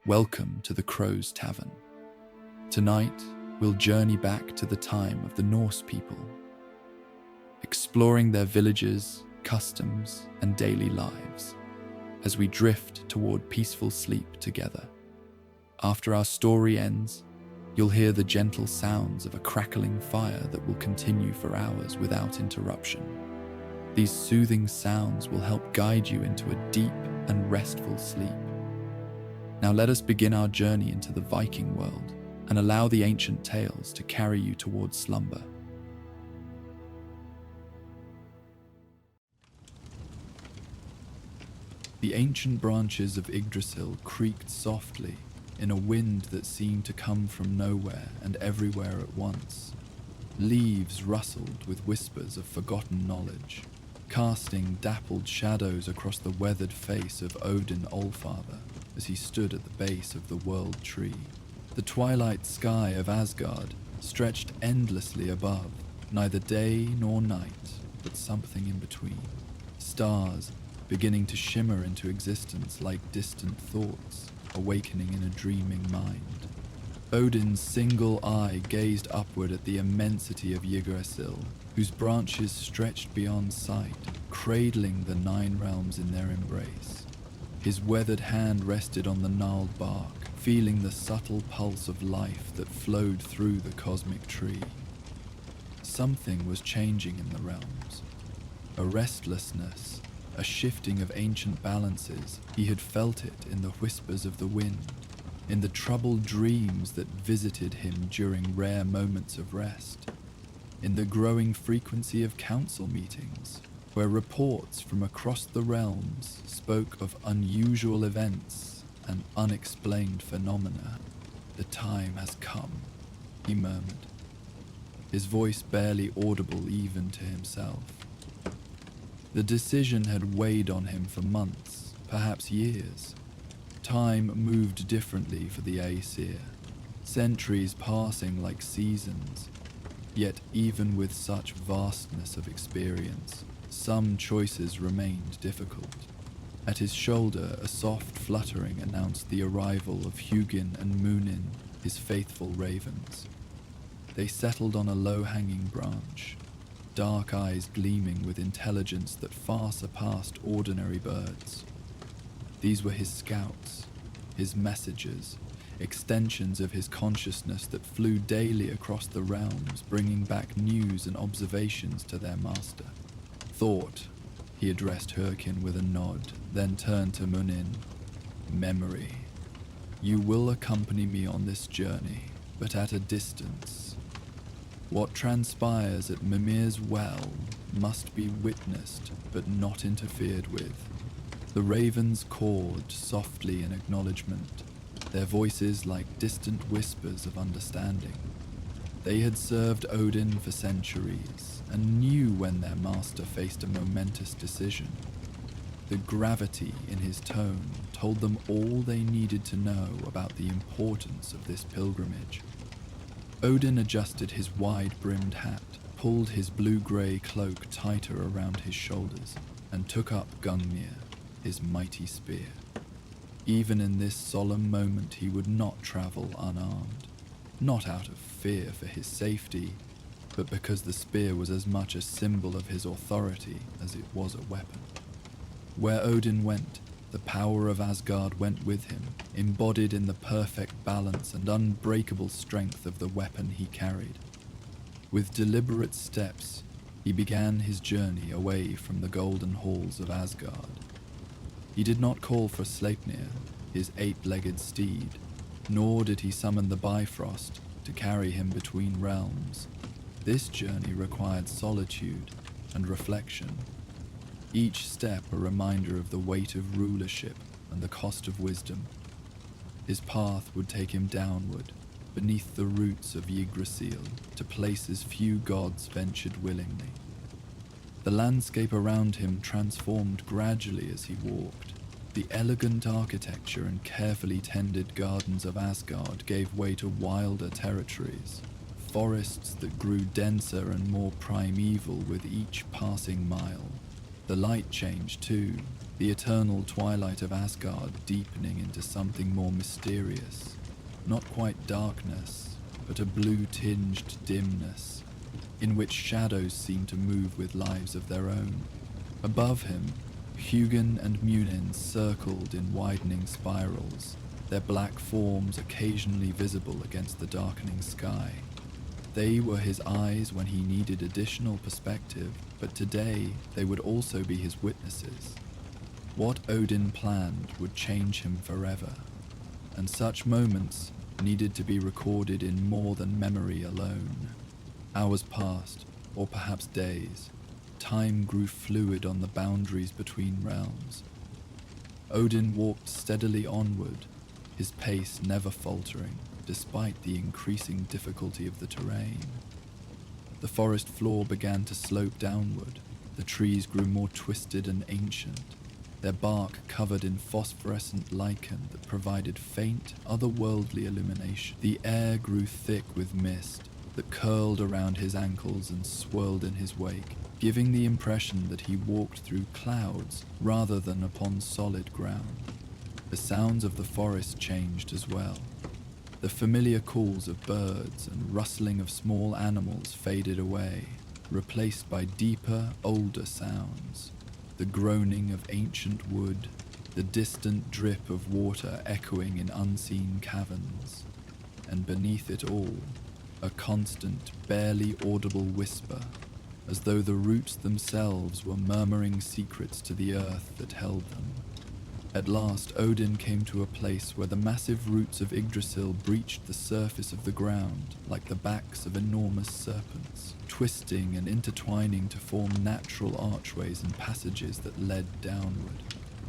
Welcome to the Crow's Tavern. Tonight, we'll journey back to the time of the Norse people, exploring their villages, customs, and daily lives as we drift toward peaceful sleep together. After our story ends, you'll hear the gentle sounds of a crackling fire that will continue for hours without interruption. These soothing sounds will help guide you into a deep and restful sleep. Now let us begin our journey into the Viking world and allow the ancient tales to carry you towards slumber. The ancient branches of Yggdrasil creaked softly in a wind that seemed to come from nowhere and everywhere at once. Leaves rustled with whispers of forgotten knowledge, casting dappled shadows across the weathered face of Odin Allfather as he stood at the base of the world tree. The twilight sky of Asgard stretched endlessly above, neither day nor night, but something in between. Stars beginning to shimmer into existence like distant thoughts, awakening in a dreaming mind. Odin's single eye gazed upward at the immensity of Yggdrasil, whose branches stretched beyond sight, cradling the 9 realms in their embrace. His weathered hand rested on the gnarled bark, feeling the subtle pulse of life that flowed through the cosmic tree. Something was changing in the realms. A restlessness, a shifting of ancient balances. He had felt it in the whispers of the wind, in the troubled dreams that visited him during rare moments of rest, in the growing frequency of council meetings, where reports from across the realms spoke of unusual events and unexplained phenomena. "The time has come," he murmured, his voice barely audible even to himself. The decision had weighed on him for months, perhaps years. Time moved differently for the Aesir, centuries passing like seasons. Yet even with such vastness of experience, some choices remained difficult. At his shoulder, a soft fluttering announced the arrival of Hugin and Munin, his faithful ravens. They settled on a low-hanging branch, dark eyes gleaming with intelligence that far surpassed ordinary birds. These were his scouts, his messengers, extensions of his consciousness that flew daily across the realms, bringing back news and observations to their master. "Thought," he addressed Hyrkin with a nod, then turned to Munin. "Memory. You will accompany me on this journey, but at a distance. What transpires at Mimir's well must be witnessed, but not interfered with." The ravens cawed softly in acknowledgement, their voices like distant whispers of understanding. They had served Odin for centuries and knew when their master faced a momentous decision. The gravity in his tone told them all they needed to know about the importance of this pilgrimage. Odin adjusted his wide-brimmed hat, pulled his blue-grey cloak tighter around his shoulders, and took up Gungnir, his mighty spear. Even in this solemn moment he would not travel unarmed, not out of fear for his safety, but because the spear was as much a symbol of his authority as it was a weapon. Where Odin went, the power of Asgard went with him, embodied in the perfect balance and unbreakable strength of the weapon he carried. With deliberate steps, he began his journey away from the golden halls of Asgard. He did not call for Sleipnir, his 8-legged steed, nor did he summon the Bifrost to carry him between realms. This journey required solitude and reflection, each step a reminder of the weight of rulership and the cost of wisdom. His path would take him downward, beneath the roots of Yggdrasil, to places few gods ventured willingly. The landscape around him transformed gradually as he walked. The elegant architecture and carefully tended gardens of Asgard gave way to wilder territories, forests that grew denser and more primeval with each passing mile. The light changed too. the eternal twilight of Asgard deepening into something more mysterious, not quite darkness, but a blue-tinged dimness, in which shadows seemed to move with lives of their own. Above him, Hugin and Munin circled in widening spirals, their black forms occasionally visible against the darkening sky. They were his eyes when he needed additional perspective, but today they would also be his witnesses. What Odin planned would change him forever, and such moments needed to be recorded in more than memory alone. Hours passed, or perhaps days. Time grew fluid on the boundaries between realms. Odin walked steadily onward, his pace never faltering, despite the increasing difficulty of the terrain. The forest floor began to slope downward. The trees grew more twisted and ancient, their bark covered in phosphorescent lichen that provided faint, otherworldly illumination. The air grew thick with mist that curled around his ankles and swirled in his wake, giving the impression that he walked through clouds rather than upon solid ground. The sounds of the forest changed as well. The familiar calls of birds and rustling of small animals faded away, replaced by deeper, older sounds. The groaning of ancient wood, the distant drip of water echoing in unseen caverns, and beneath it all, a constant, barely audible whisper, as though the roots themselves were murmuring secrets to the earth that held them. At last, Odin came to a place where the massive roots of Yggdrasil breached the surface of the ground like the backs of enormous serpents, twisting and intertwining to form natural archways and passages that led downward.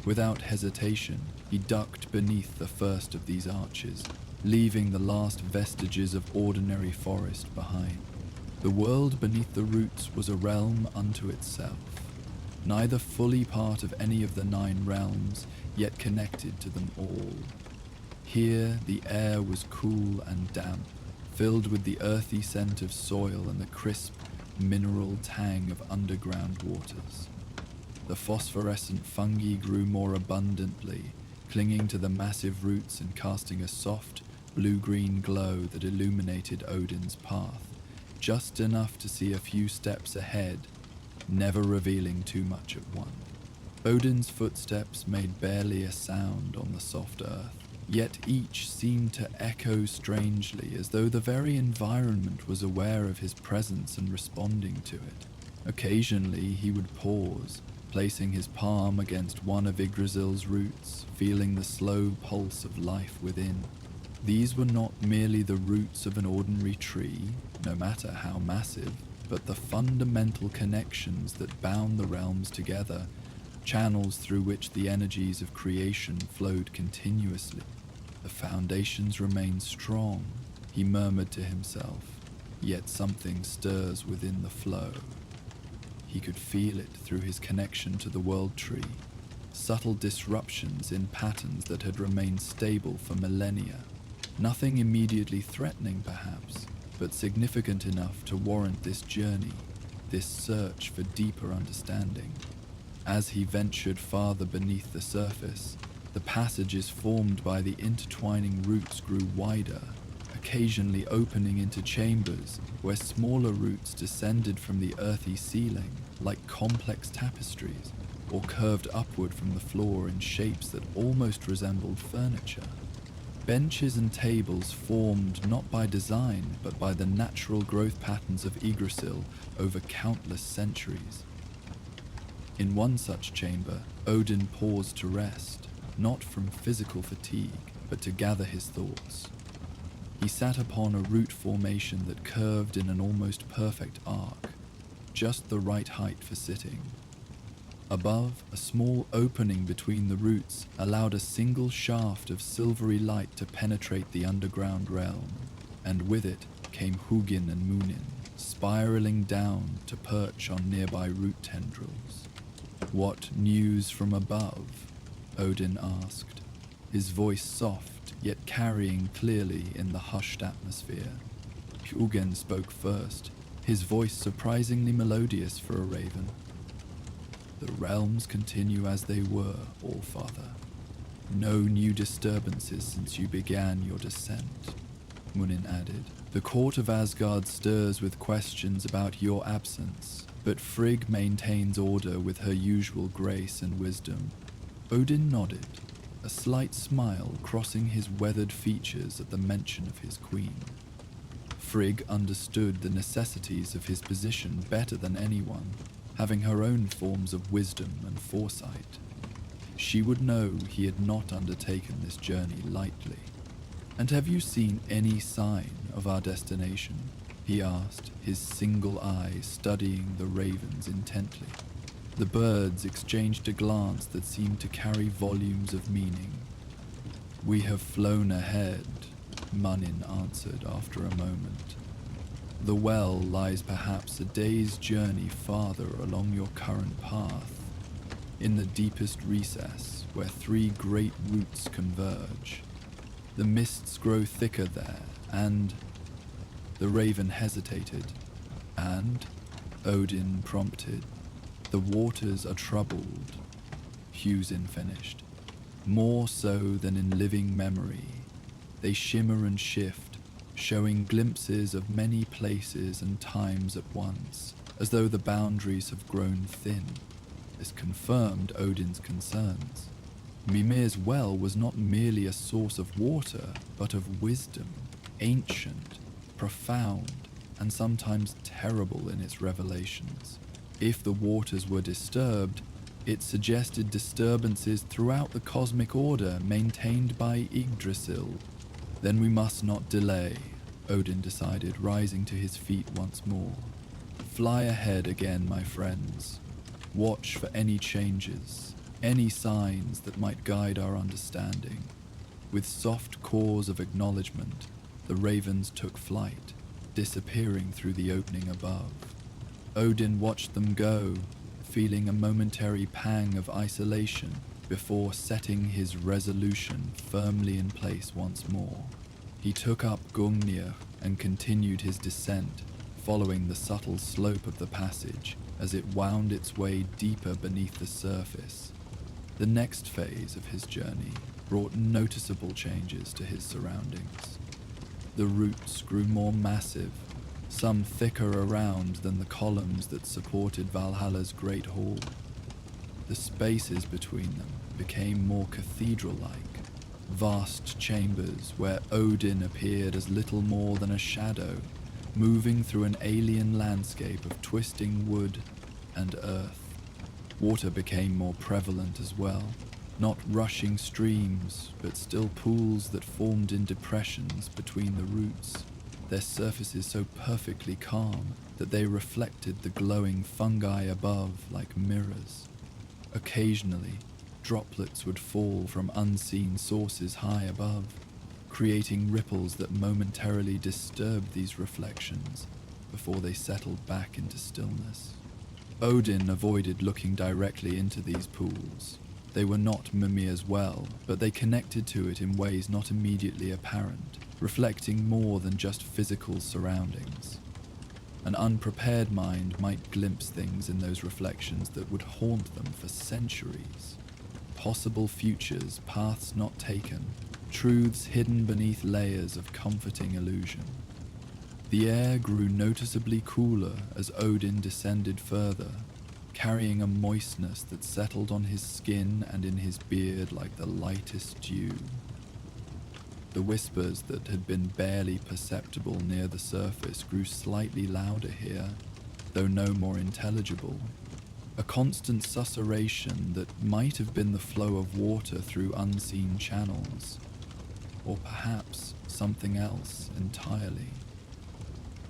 Without hesitation, he ducked beneath the first of these arches, leaving the last vestiges of ordinary forest behind. The world beneath the roots was a realm unto itself, neither fully part of any of the 9 realms, yet connected to them all. Here the air was cool and damp, filled with the earthy scent of soil and the crisp, mineral tang of underground waters. The phosphorescent fungi grew more abundantly, clinging to the massive roots and casting a soft, blue-green glow that illuminated Odin's path, just enough to see a few steps ahead, never revealing too much at once. Odin's footsteps made barely a sound on the soft earth, yet each seemed to echo strangely, as though the very environment was aware of his presence and responding to it. Occasionally he would pause, placing his palm against one of Yggdrasil's roots, feeling the slow pulse of life within. These were not merely the roots of an ordinary tree, no matter how massive, but the fundamental connections that bound the realms together, channels through which the energies of creation flowed continuously. The foundations remain strong, he murmured to himself, yet something stirs within the flow. He could feel it through his connection to the world tree, subtle disruptions in patterns that had remained stable for millennia. Nothing immediately threatening, perhaps, but significant enough to warrant this journey, this search for deeper understanding. As he ventured farther beneath the surface, the passages formed by the intertwining roots grew wider, occasionally opening into chambers where smaller roots descended from the earthy ceiling like complex tapestries, or curved upward from the floor in shapes that almost resembled furniture. Benches and tables formed not by design, but by the natural growth patterns of Yggdrasil over countless centuries. In one such chamber, Odin paused to rest, not from physical fatigue, but to gather his thoughts. He sat upon a root formation that curved in an almost perfect arc, just the right height for sitting. Above, a small opening between the roots allowed a single shaft of silvery light to penetrate the underground realm, and with it came Hugin and Munin, spiraling down to perch on nearby root tendrils. "What news from above?" Odin asked, his voice soft yet carrying clearly in the hushed atmosphere. Hugin spoke first, his voice surprisingly melodious for a raven. The realms continue as they were, Allfather. No new disturbances since you began your descent, Munin added. The court of Asgard stirs with questions about your absence, but Frigg maintains order with her usual grace and wisdom. Odin nodded, a slight smile crossing his weathered features at the mention of his queen. Frigg understood the necessities of his position better than anyone, having her own forms of wisdom and foresight. She would know he had not undertaken this journey lightly. "And have you seen any sign of our destination?" he asked, his single eye studying the ravens intently. The birds exchanged a glance that seemed to carry volumes of meaning. "We have flown ahead," Munin answered after a moment. "The well lies perhaps a day's journey farther along your current path, in the deepest recess where three great roots converge. The mists grow thicker there, and—" The raven hesitated. "And?" Odin prompted. "The waters are troubled," Hugheson finished. "More so than in living memory. They shimmer and shift, showing glimpses of many places and times at once, as though the boundaries have grown thin." This confirmed Odin's concerns. Mimir's well was not merely a source of water, but of wisdom, ancient, profound, and sometimes terrible in its revelations. If the waters were disturbed, it suggested disturbances throughout the cosmic order maintained by Yggdrasil. "Then we must not delay," Odin decided, rising to his feet once more. "Fly ahead again, my friends. Watch for any changes, any signs that might guide our understanding." With soft caws of acknowledgement, the ravens took flight, disappearing through the opening above. Odin watched them go, feeling a momentary pang of isolation before setting his resolution firmly in place once more. He took up Gungnir and continued his descent, following the subtle slope of the passage as it wound its way deeper beneath the surface. The next phase of his journey brought noticeable changes to his surroundings. The roots grew more massive, some thicker around than the columns that supported Valhalla's great hall. The spaces between them became more cathedral-like, vast chambers where Odin appeared as little more than a shadow, moving through an alien landscape of twisting wood and earth. Water became more prevalent as well, not rushing streams, but still pools that formed in depressions between the roots, their surfaces so perfectly calm that they reflected the glowing fungi above like mirrors. Occasionally, droplets would fall from unseen sources high above, creating ripples that momentarily disturbed these reflections before they settled back into stillness. Odin avoided looking directly into these pools. They were not Mimir's well, but they connected to it in ways not immediately apparent, reflecting more than just physical surroundings. An unprepared mind might glimpse things in those reflections that would haunt them for centuries. Possible futures, paths not taken, truths hidden beneath layers of comforting illusion. The air grew noticeably cooler as Odin descended further, carrying a moistness that settled on his skin and in his beard like the lightest dew. The whispers that had been barely perceptible near the surface grew slightly louder here, though no more intelligible. A constant susurration that might have been the flow of water through unseen channels, or perhaps something else entirely.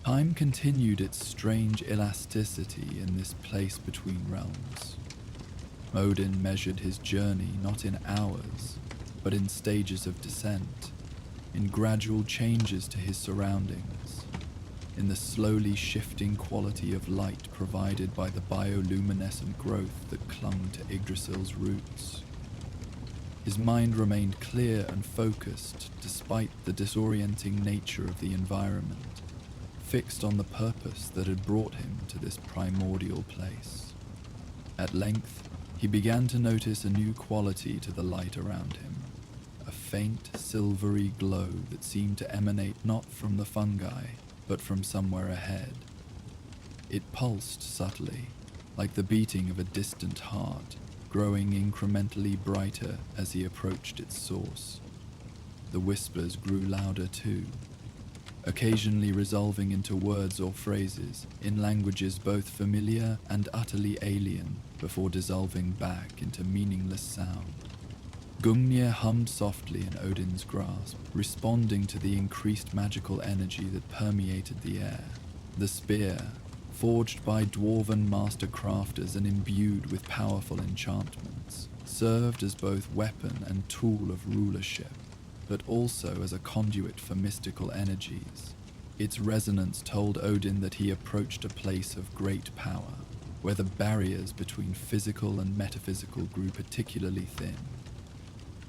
Time continued its strange elasticity in this place between realms. Odin measured his journey not in hours, but in stages of descent, in gradual changes to his surroundings, in the slowly shifting quality of light provided by the bioluminescent growth that clung to Yggdrasil's roots. His mind remained clear and focused despite the disorienting nature of the environment, fixed on the purpose that had brought him to this primordial place. At length, he began to notice a new quality to the light around him, a faint silvery glow that seemed to emanate not from the fungi, but from somewhere ahead. It pulsed subtly, like the beating of a distant heart, growing incrementally brighter as he approached its source. The whispers grew louder too, occasionally resolving into words or phrases in languages both familiar and utterly alien before dissolving back into meaningless sound. Gungnir hummed softly in Odin's grasp, responding to the increased magical energy that permeated the air. The spear, forged by dwarven master crafters and imbued with powerful enchantments, served as both weapon and tool of rulership, but also as a conduit for mystical energies. Its resonance told Odin that he approached a place of great power, where the barriers between physical and metaphysical grew particularly thin.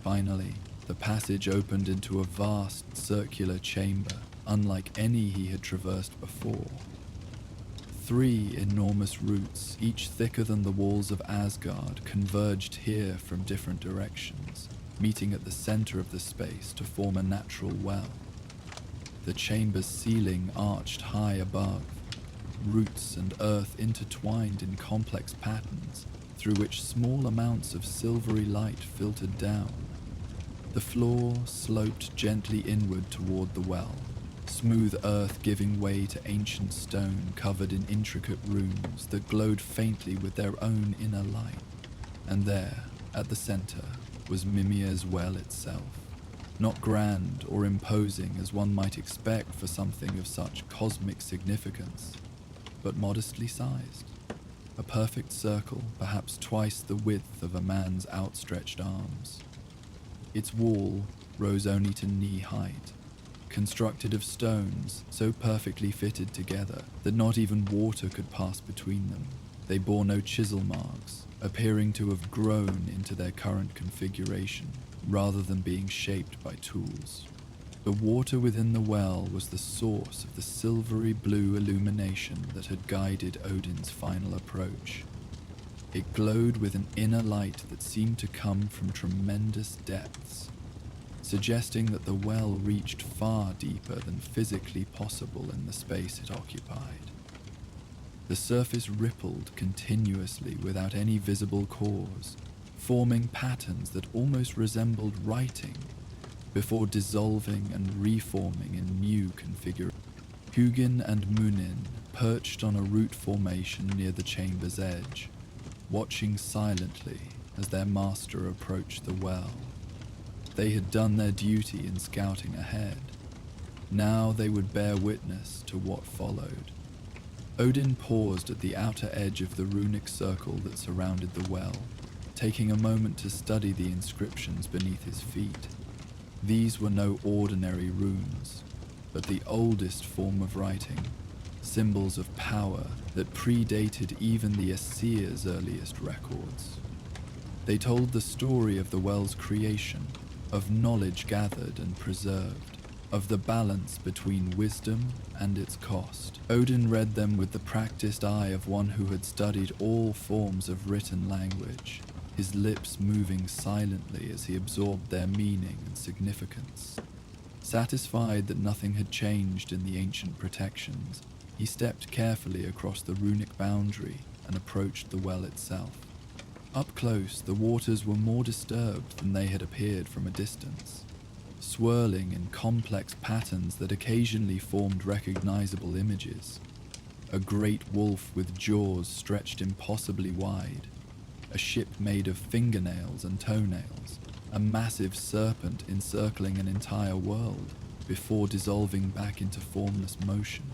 Finally, the passage opened into a vast circular chamber, unlike any he had traversed before. 3 enormous roots, each thicker than the walls of Asgard, converged here from different directions, meeting at the center of the space to form a natural well. The chamber's ceiling arched high above, roots and earth intertwined in complex patterns through which small amounts of silvery light filtered down. The floor sloped gently inward toward the well, smooth earth giving way to ancient stone covered in intricate runes that glowed faintly with their own inner light. And there, at the center, was Mimir's well itself, not grand or imposing as one might expect for something of such cosmic significance, but modestly sized, a perfect circle, perhaps twice the width of a man's outstretched arms. Its wall rose only to knee height, constructed of stones so perfectly fitted together that not even water could pass between them. They bore no chisel marks, appearing to have grown into their current configuration, rather than being shaped by tools. The water within the well was the source of the silvery blue illumination that had guided Odin's final approach. It glowed with an inner light that seemed to come from tremendous depths, suggesting that the well reached far deeper than physically possible in the space it occupied. The surface rippled continuously without any visible cause, forming patterns that almost resembled writing, before dissolving and reforming in new configurations. Hugin and Munin perched on a root formation near the chamber's edge, watching silently as their master approached the well. They had done their duty in scouting ahead. Now they would bear witness to what followed. Odin paused at the outer edge of the runic circle that surrounded the well, taking a moment to study the inscriptions beneath his feet. These were no ordinary runes, but the oldest form of writing, symbols of power that predated even the Aesir's earliest records. They told the story of the well's creation, of knowledge gathered and preserved, of the balance between wisdom and its cost. Odin read them with the practiced eye of one who had studied all forms of written language, his lips moving silently as he absorbed their meaning and significance. Satisfied that nothing had changed in the ancient protections, he stepped carefully across the runic boundary and approached the well itself. Up close, the waters were more disturbed than they had appeared from a distance, swirling in complex patterns that occasionally formed recognizable images. A great wolf with jaws stretched impossibly wide, a ship made of fingernails and toenails, a massive serpent encircling an entire world before dissolving back into formless motion.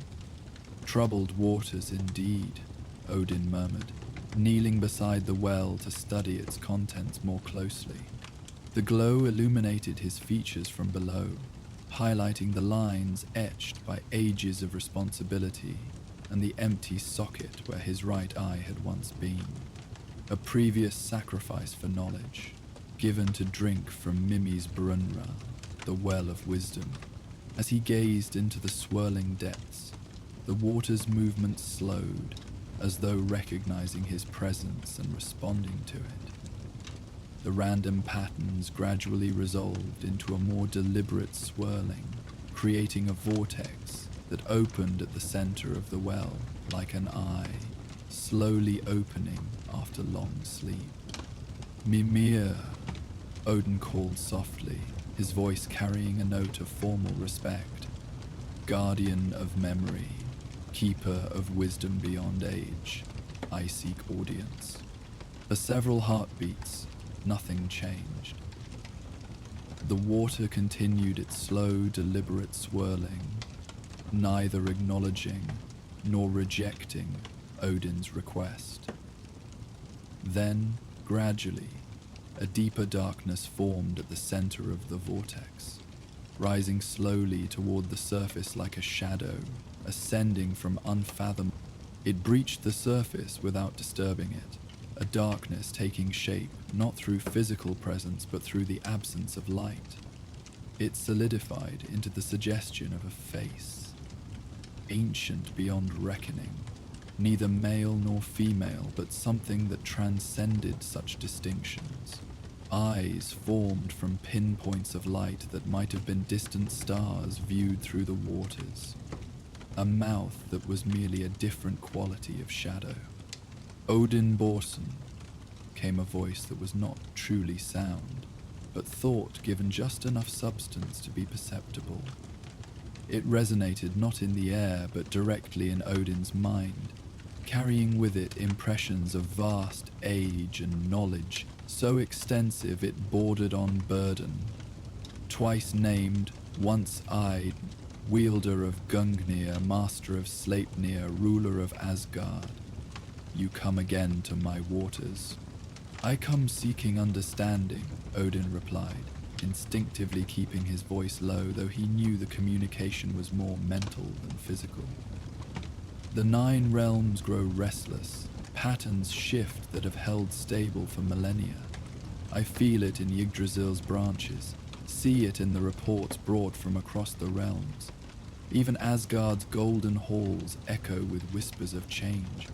Troubled waters indeed, Odin murmured, kneeling beside the well to study its contents more closely. The glow illuminated his features from below, highlighting the lines etched by ages of responsibility and the empty socket where his right eye had once been. A previous sacrifice for knowledge, given to drink from Mimi's Brunra, the well of wisdom. As he gazed into the swirling depths, the water's movement slowed, as though recognizing his presence and responding to it. The random patterns gradually resolved into a more deliberate swirling, creating a vortex that opened at the center of the well like an eye, slowly opening after long sleep. Mimir, Odin called softly, his voice carrying a note of formal respect. Guardian of memory, keeper of wisdom beyond age, I seek audience. For several heartbeats, nothing changed. The water continued its slow, deliberate swirling, neither acknowledging nor rejecting Odin's request. Then, gradually, a deeper darkness formed at the center of the vortex, rising slowly toward the surface like a shadow, ascending from unfathomable. It breached the surface without disturbing it, a darkness taking shape not through physical presence but through the absence of light. It solidified into the suggestion of a face, ancient beyond reckoning, neither male nor female, but something that transcended such distinctions. Eyes formed from pinpoints of light that might have been distant stars viewed through the waters. A mouth that was merely a different quality of shadow. Odin Borson, came a voice that was not truly sound, but thought given just enough substance to be perceptible. It resonated not in the air but directly in Odin's mind, carrying with it impressions of vast age and knowledge, so extensive it bordered on burden. Twice named, once eyed, wielder of Gungnir, master of Sleipnir, ruler of Asgard. You come again to my waters. I come seeking understanding, Odin replied, instinctively keeping his voice low, though he knew the communication was more mental than physical. The 9 realms grow restless, patterns shift that have held stable for millennia. I feel it in Yggdrasil's branches, see it in the reports brought from across the realms. Even Asgard's golden halls echo with whispers of change.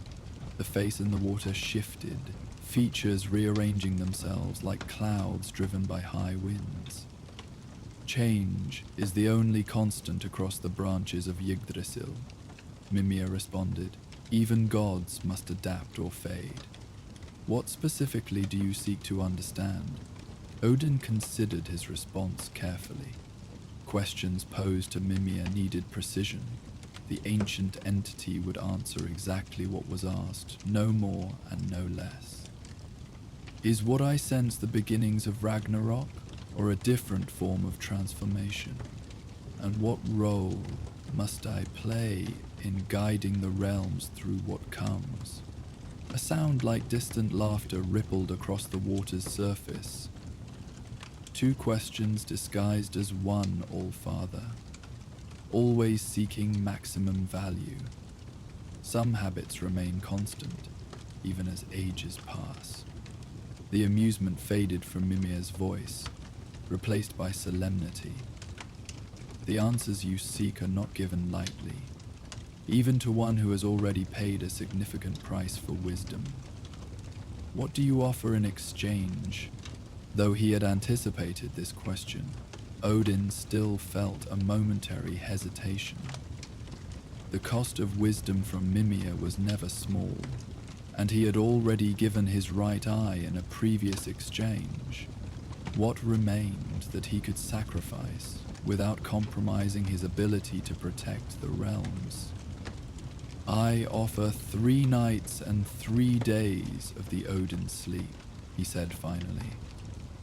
The face in the water shifted, features rearranging themselves like clouds driven by high winds. Change is the only constant across the branches of Yggdrasil, Mimir responded. Even gods must adapt or fade. What specifically do you seek to understand? Odin considered his response carefully. Questions posed to Mimir needed precision. The ancient entity would answer exactly what was asked, no more and no less. Is what I sense the beginnings of Ragnarok, or a different form of transformation? And what role must I play in guiding the realms through what comes? A sound like distant laughter rippled across the water's surface. 2 questions disguised as one, All-Father. Always seeking maximum value. Some habits remain constant, even as ages pass. The amusement faded from Mimir's voice, replaced by solemnity. The answers you seek are not given lightly, even to one who has already paid a significant price for wisdom. What do you offer in exchange? Though he had anticipated this question, Odin still felt a momentary hesitation. The cost of wisdom from Mimir was never small, and he had already given his right eye in a previous exchange. What remained that he could sacrifice without compromising his ability to protect the realms? I offer 3 nights and 3 days of the Odin sleep, he said finally.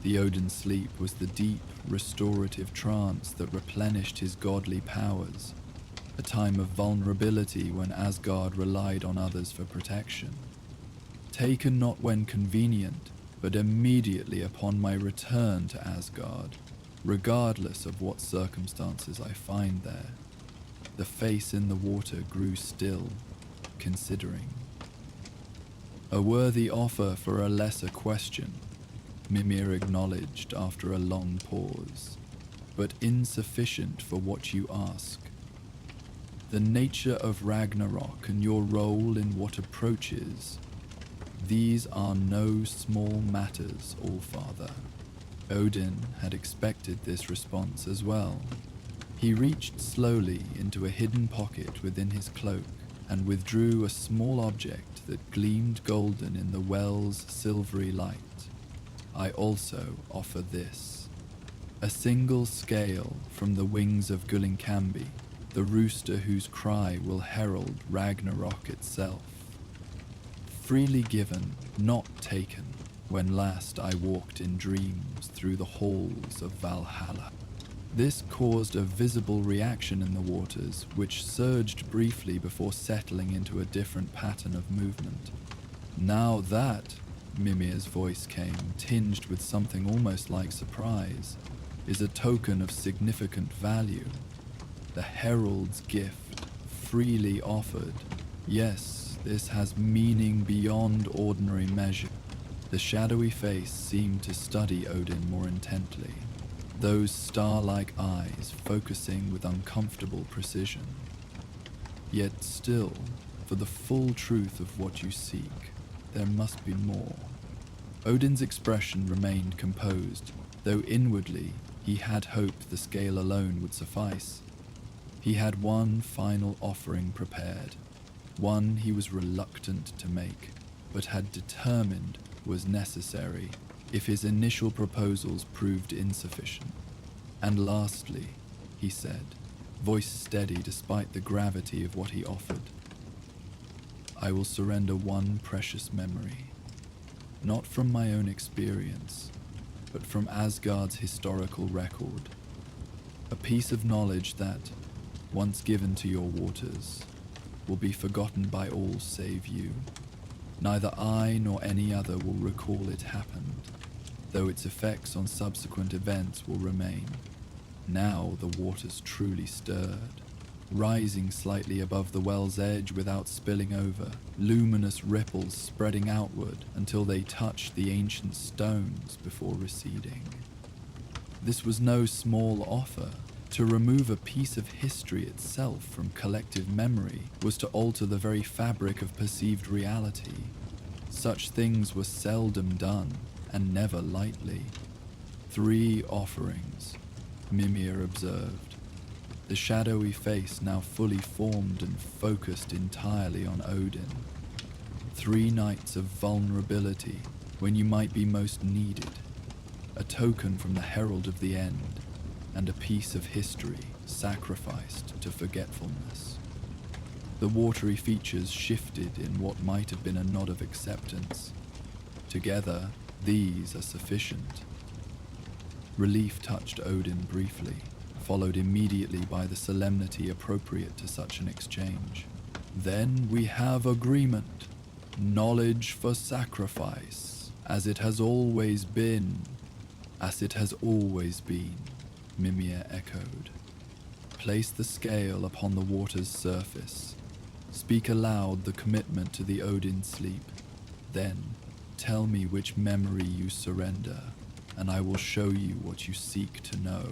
The Odin sleep was the deep, restorative trance that replenished his godly powers, a time of vulnerability when Asgard relied on others for protection. Taken not when convenient, but immediately upon my return to Asgard, regardless of what circumstances I find there. The face in the water grew still, considering. A worthy offer for a lesser question, Mimir acknowledged after a long pause, but insufficient for what you ask. the nature of Ragnarok and your role in what approaches. These are no small matters, Allfather. Odin had expected this response as well. He reached slowly into a hidden pocket within his cloak and withdrew a small object that gleamed golden in the well's silvery light. I also offer this. A single scale from the wings of Gullinkambi, the rooster whose cry will herald Ragnarok itself. Freely given, not taken, when last I walked in dreams through the halls of Valhalla. This caused a visible reaction in the waters, which surged briefly before settling into a different pattern of movement. Now that, Mimir's voice came, tinged with something almost like surprise, is a token of significant value. The herald's gift, freely offered. Yes, this has meaning beyond ordinary measure. The shadowy face seemed to study Odin more intently, those star-like eyes focusing with uncomfortable precision. Yet still, for the full truth of what you seek, there must be more. Odin's expression remained composed, though inwardly he had hoped the scale alone would suffice. He had one final offering prepared, one he was reluctant to make, but had determined was necessary if his initial proposals proved insufficient. And lastly, he said, voice steady despite the gravity of what he offered, I will surrender one precious memory, not from my own experience, but from Asgard's historical record, a piece of knowledge that, once given to your waters, will be forgotten by all save you. Neither I nor any other will recall it happened, though its effects on subsequent events will remain. Now the waters truly stirred, rising slightly above the well's edge without spilling over, luminous ripples spreading outward until they touched the ancient stones before receding. This was no small offer. To remove a piece of history itself from collective memory was to alter the very fabric of perceived reality. Such things were seldom done, and never lightly. 3 offerings, Mimir observed, the shadowy face now fully formed and focused entirely on Odin. 3 nights of vulnerability when you might be most needed, a token from the herald of the end, and a piece of history sacrificed to forgetfulness. The watery features shifted in what might have been a nod of acceptance. Together, these are sufficient. Relief touched Odin briefly, followed immediately by the solemnity appropriate to such an exchange. Then we have agreement. Knowledge for sacrifice, as it has always been. As it has always been. Mimir echoed. Place the scale upon the water's surface. Speak aloud the commitment to the Odin sleep. Then, tell me which memory you surrender, and I will show you what you seek to know.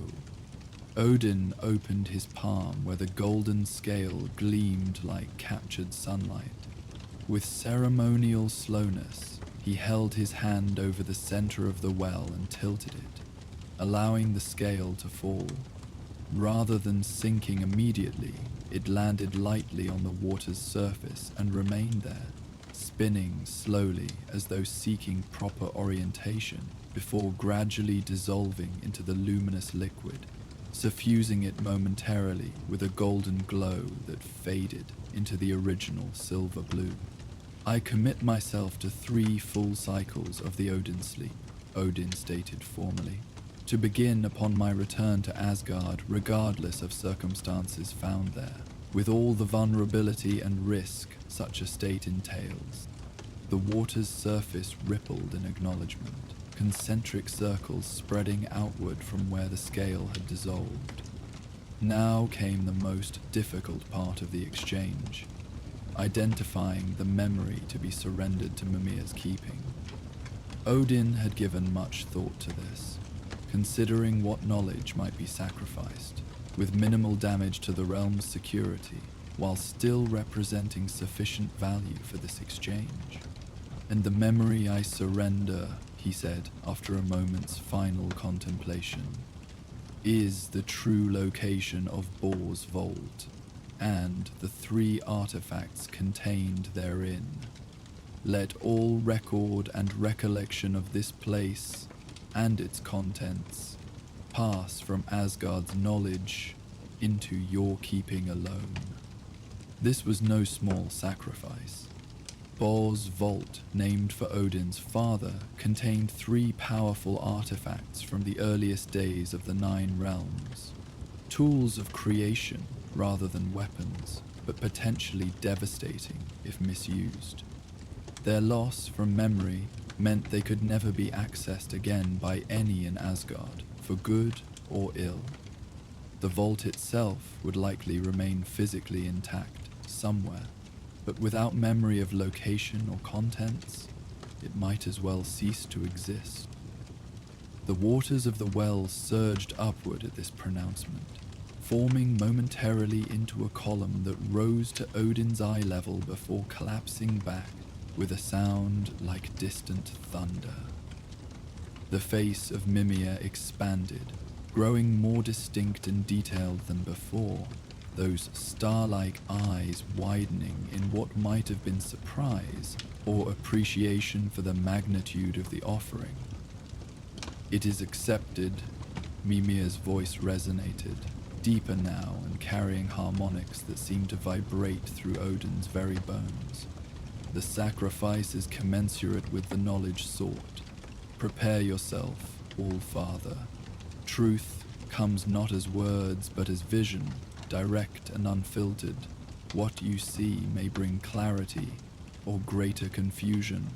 Odin opened his palm where the golden scale gleamed like captured sunlight. With ceremonial slowness, he held his hand over the center of the well and tilted it, allowing the scale to fall. Rather than sinking immediately, it landed lightly on the water's surface and remained there, spinning slowly as though seeking proper orientation before gradually dissolving into the luminous liquid, suffusing it momentarily with a golden glow that faded into the original silver blue. I commit myself to 3 full cycles of the Odin sleep, Odin stated formally, to begin upon my return to Asgard regardless of circumstances found there, with all the vulnerability and risk such a state entails. The water's surface rippled in acknowledgement, concentric circles spreading outward from where the scale had dissolved. Now came the most difficult part of the exchange, identifying the memory to be surrendered to Mimir's keeping. Odin had given much thought to this, considering what knowledge might be sacrificed, with minimal damage to the realm's security, while still representing sufficient value for this exchange. "And the memory I surrender," he said after a moment's final contemplation, "is the true location of Bor's vault, and the 3 artifacts contained therein. Let all record and recollection of this place and its contents pass from Asgard's knowledge into your keeping alone." This was no small sacrifice. Bor's vault, named for Odin's father, contained 3 powerful artifacts from the earliest days of the 9 realms. Tools of creation rather than weapons, but potentially devastating if misused. Their loss from memory meant they could never be accessed again by any in Asgard, for good or ill. The vault itself would likely remain physically intact somewhere, but without memory of location or contents, it might as well cease to exist. The waters of the well surged upward at this pronouncement, forming momentarily into a column that rose to Odin's eye level before collapsing back with a sound like distant thunder. The face of Mimir expanded, growing more distinct and detailed than before, those star-like eyes widening in what might have been surprise or appreciation for the magnitude of the offering. "It is accepted," Mimir's voice resonated, deeper now and carrying harmonics that seemed to vibrate through Odin's very bones. "The sacrifice is commensurate with the knowledge sought. Prepare yourself, All-Father. Truth comes not as words but as vision, direct and unfiltered. What you see may bring clarity or greater confusion,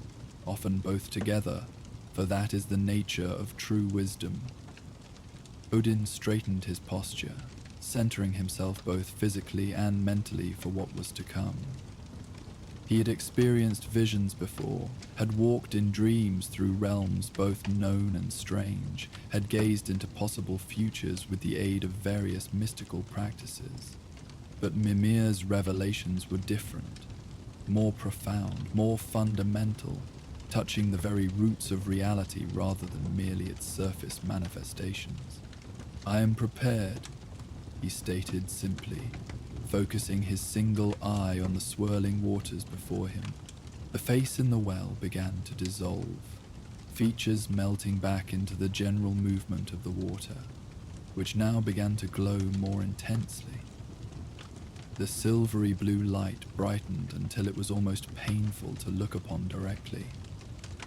often both together, for that is the nature of true wisdom." Odin straightened his posture, centering himself both physically and mentally for what was to come. He had experienced visions before, had walked in dreams through realms both known and strange, had gazed into possible futures with the aid of various mystical practices. But Mimir's revelations were different, more profound, more fundamental, touching the very roots of reality rather than merely its surface manifestations. "I am prepared," he stated simply, focusing his single eye on the swirling waters before him. The face in the well began to dissolve, features melting back into the general movement of the water, which now began to glow more intensely. The silvery blue light brightened until it was almost painful to look upon directly,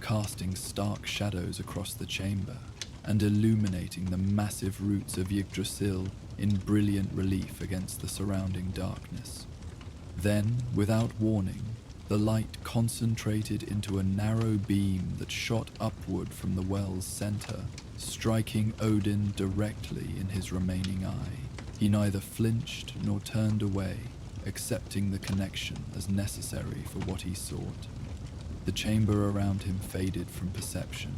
casting stark shadows across the chamber and illuminating the massive roots of Yggdrasil in brilliant relief against the surrounding darkness. Then, without warning, the light concentrated into a narrow beam that shot upward from the well's center, striking Odin directly in his remaining eye. He neither flinched nor turned away, accepting the connection as necessary for what he sought. The chamber around him faded from perception,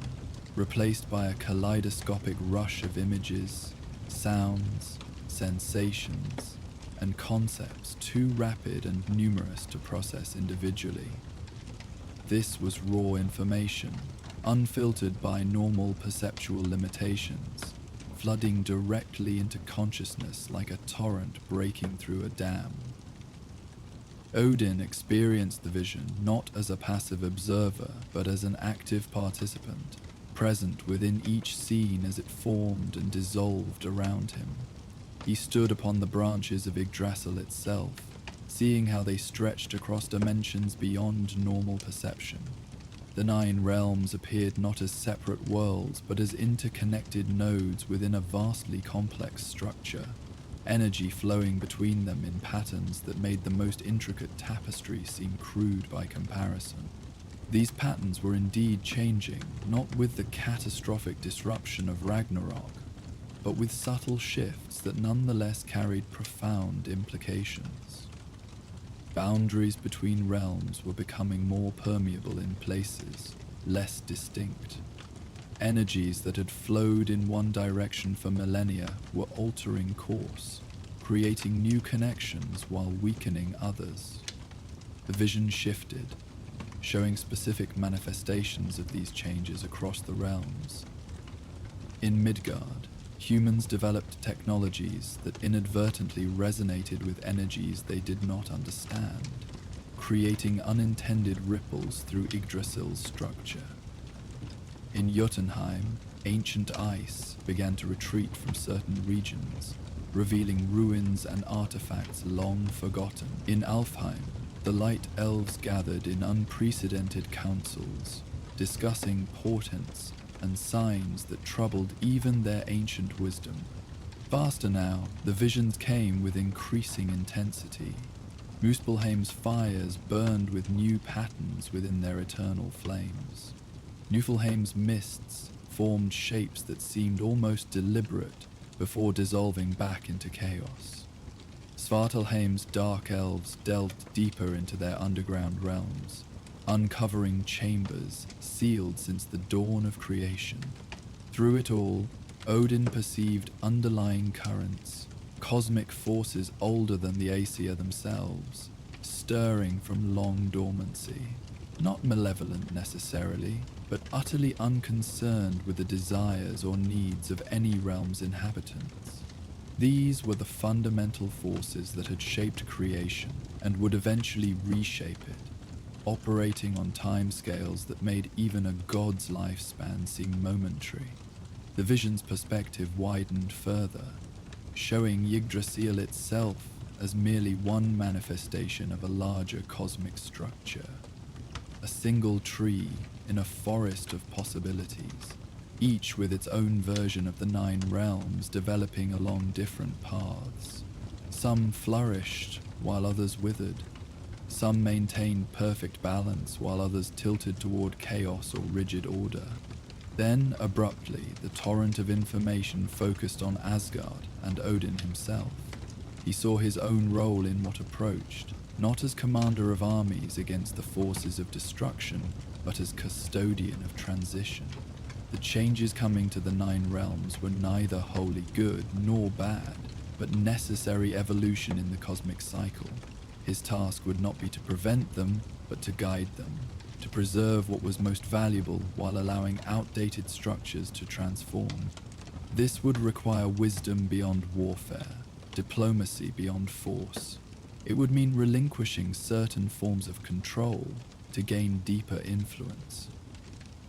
replaced by a kaleidoscopic rush of images, sounds, sensations, and concepts too rapid and numerous to process individually. This was raw information, unfiltered by normal perceptual limitations, flooding directly into consciousness like a torrent breaking through a dam. Odin experienced the vision not as a passive observer, but as an active participant, present within each scene as it formed and dissolved around him. He stood upon the branches of Yggdrasil itself, seeing how they stretched across dimensions beyond normal perception. The 9 realms appeared not as separate worlds, but as interconnected nodes within a vastly complex structure, energy flowing between them in patterns that made the most intricate tapestry seem crude by comparison. These patterns were indeed changing, not with the catastrophic disruption of Ragnarok, but with subtle shifts that nonetheless carried profound implications. Boundaries between realms were becoming more permeable in places, less distinct. Energies that had flowed in one direction for millennia were altering course, creating new connections while weakening others. The vision shifted, showing specific manifestations of these changes across the realms. In Midgard, humans developed technologies that inadvertently resonated with energies they did not understand, creating unintended ripples through Yggdrasil's structure. In Jotunheim, ancient ice began to retreat from certain regions, revealing ruins and artifacts long forgotten. In Alfheim, the light elves gathered in unprecedented councils, discussing portents and signs that troubled even their ancient wisdom. Faster now, the visions came with increasing intensity. Muspelheim's fires burned with new patterns within their eternal flames. Niflheim's mists formed shapes that seemed almost deliberate before dissolving back into chaos. Svartalheim's dark elves delved deeper into their underground realms, uncovering chambers sealed since the dawn of creation. Through it all, Odin perceived underlying currents, cosmic forces older than the Aesir themselves, stirring from long dormancy. Not malevolent necessarily, but utterly unconcerned with the desires or needs of any realm's inhabitants. These were the fundamental forces that had shaped creation and would eventually reshape it, operating on timescales that made even a god's lifespan seem momentary. The vision's perspective widened further, showing Yggdrasil itself as merely one manifestation of a larger cosmic structure. A single tree in a forest of possibilities, each with its own version of the 9 realms developing along different paths. Some flourished while others withered. Some maintained perfect balance while others tilted toward chaos or rigid order. Then, abruptly, the torrent of information focused on Asgard and Odin himself. He saw his own role in what approached, not as commander of armies against the forces of destruction, but as custodian of transition. The changes coming to the 9 realms were neither wholly good nor bad, but necessary evolution in the cosmic cycle. His task would not be to prevent them, but to guide them, to preserve what was most valuable while allowing outdated structures to transform. This would require wisdom beyond warfare, diplomacy beyond force. It would mean relinquishing certain forms of control to gain deeper influence.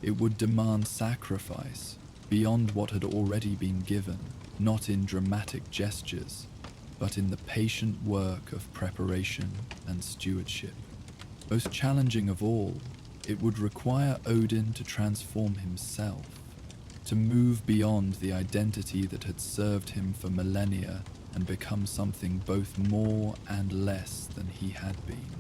It would demand sacrifice beyond what had already been given, not in dramatic gestures, but in the patient work of preparation and stewardship. Most challenging of all, it would require Odin to transform himself, to move beyond the identity that had served him for millennia and become something both more and less than he had been.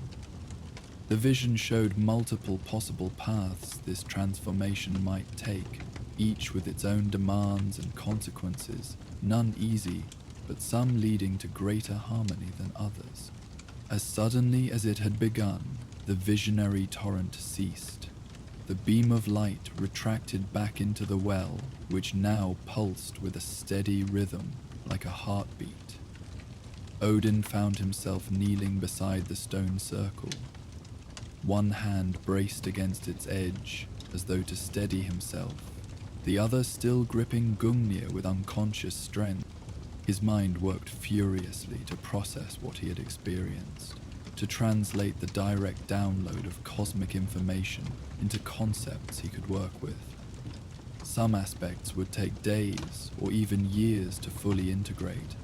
The vision showed multiple possible paths this transformation might take, each with its own demands and consequences, none easy, but some leading to greater harmony than others. As suddenly as it had begun, the visionary torrent ceased. The beam of light retracted back into the well, which now pulsed with a steady rhythm, like a heartbeat. Odin found himself kneeling beside the stone circle. One hand braced against its edge, as though to steady himself, the other still gripping Gungnir with unconscious strength. His mind worked furiously to process what he had experienced, to translate the direct download of cosmic information into concepts he could work with. Some aspects would take days or even years to fully integrate,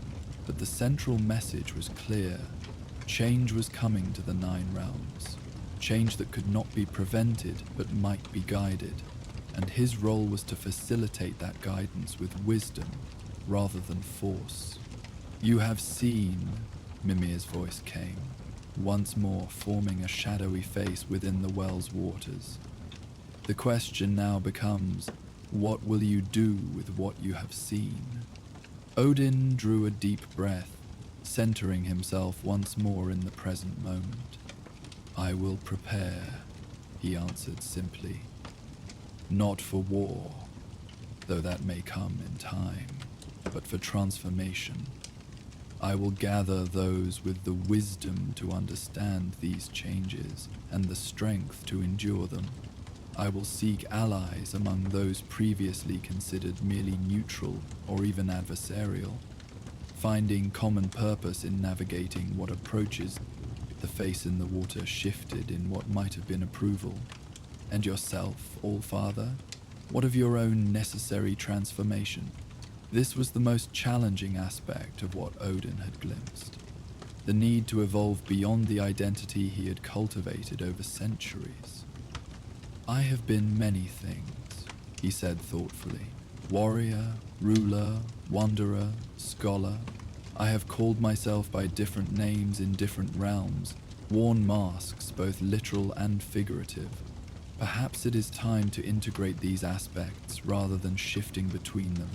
but the central message was clear. Change was coming to the 9 realms. Change that could not be prevented but might be guided, and his role was to facilitate that guidance with wisdom rather than force. "You have seen," Mimir's voice came, once more forming a shadowy face within the well's waters. "The question now becomes, what will you do with what you have seen?" Odin drew a deep breath, centering himself once more in the present moment. "I will prepare," he answered simply. "Not for war, though that may come in time, but for transformation. I will gather those with the wisdom to understand these changes and the strength to endure them. I will seek allies among those previously considered merely neutral or even adversarial, finding common purpose in navigating what approaches. The face in the water shifted in what might have been approval. And yourself, All-Father? What of your own necessary transformation? This was the most challenging aspect of what Odin had glimpsed. The need to evolve beyond the identity he had cultivated over centuries. I have been many things, he said thoughtfully. Warrior, ruler, wanderer, scholar. I have called myself by different names in different realms, worn masks both literal and figurative. Perhaps it is time to integrate these aspects rather than shifting between them,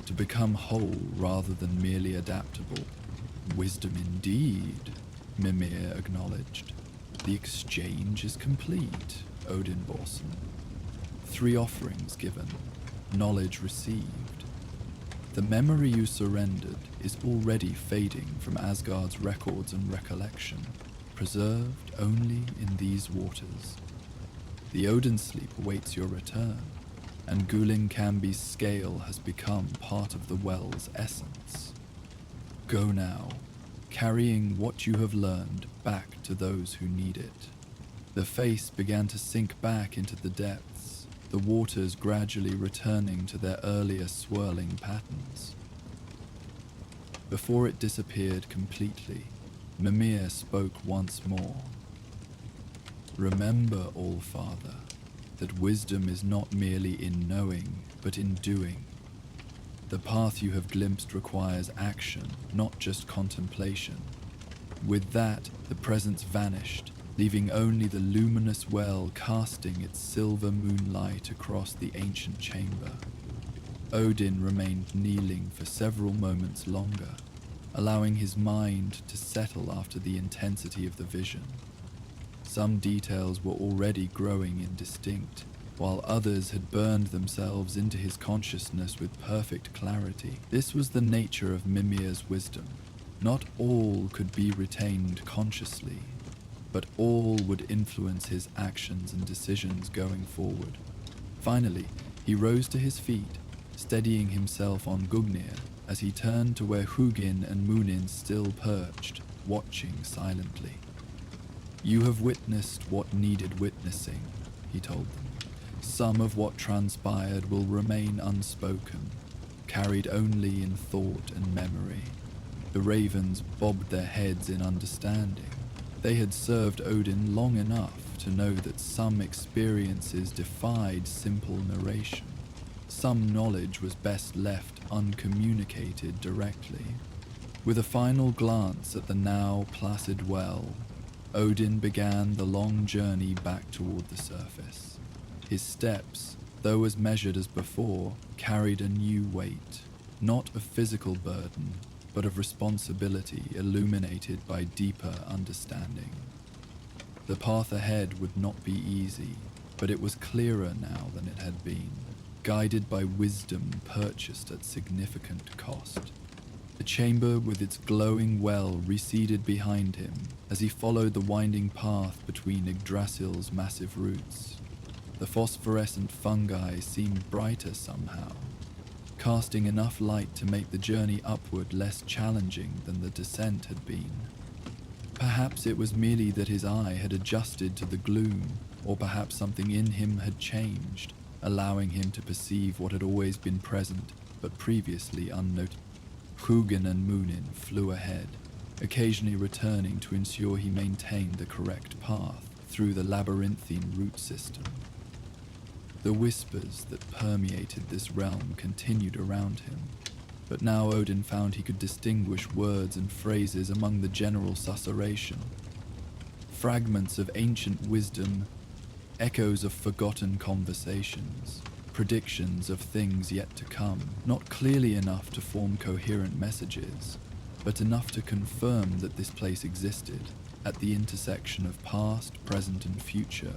to become whole rather than merely adaptable. Wisdom indeed, Mimir acknowledged. The exchange is complete, Odin Borson. 3 offerings given, knowledge received. The memory you surrendered is already fading from Asgard's records and recollection, preserved only in these waters. The Odin sleep awaits your return, and Gullinkambi's scale has become part of the well's essence. Go now, carrying what you have learned back to those who need it. The face began to sink back into the depths, the waters gradually returning to their earlier swirling patterns. Before it disappeared completely, Mimir spoke once more. Remember, All-Father, that wisdom is not merely in knowing, but in doing. The path you have glimpsed requires action, not just contemplation. With that, the presence vanished, leaving only the luminous well casting its silver moonlight across the ancient chamber. Odin remained kneeling for several moments longer, allowing his mind to settle after the intensity of the vision. Some details were already growing indistinct, while others had burned themselves into his consciousness with perfect clarity. This was the nature of Mimir's wisdom. Not all could be retained consciously, but all would influence his actions and decisions going forward. Finally, he rose to his feet, steadying himself on Gungnir as he turned to where Hugin and Munin still perched, watching silently. You have witnessed what needed witnessing, he told them. Some of what transpired will remain unspoken, carried only in thought and memory. The ravens bobbed their heads in understanding. They had served Odin long enough to know that some experiences defied simple narration. Some knowledge was best left uncommunicated directly. With a final glance at the now placid well, Odin began the long journey back toward the surface. His steps, though as measured as before, carried a new weight, not of physical burden, but of responsibility illuminated by deeper understanding. The path ahead would not be easy, but it was clearer now than it had been, guided by wisdom purchased at significant cost. The chamber with its glowing well receded behind him as he followed the winding path between Yggdrasil's massive roots. The phosphorescent fungi seemed brighter somehow, casting enough light to make the journey upward less challenging than the descent had been. Perhaps it was merely that his eye had adjusted to the gloom, or perhaps something in him had changed, allowing him to perceive what had always been present but previously unnoticed. Hugin and Munin flew ahead, occasionally returning to ensure he maintained the correct path through the labyrinthine root system. The whispers that permeated this realm continued around him, but now Odin found he could distinguish words and phrases among the general susurration. Fragments of ancient wisdom, echoes of forgotten conversations, predictions of things yet to come, not clearly enough to form coherent messages, but enough to confirm that this place existed at the intersection of past, present, and future,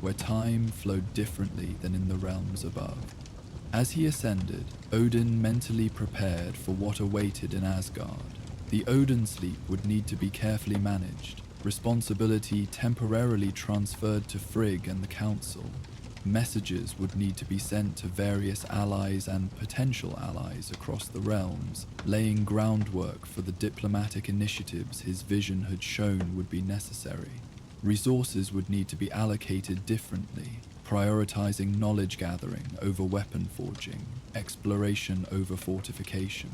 where time flowed differently than in the realms above. As he ascended, Odin mentally prepared for what awaited in Asgard. The Odin sleep would need to be carefully managed, responsibility temporarily transferred to Frigg and the Council. Messages would need to be sent to various allies and potential allies across the realms, laying groundwork for the diplomatic initiatives his vision had shown would be necessary. Resources would need to be allocated differently, prioritizing knowledge gathering over weapon forging, exploration over fortification.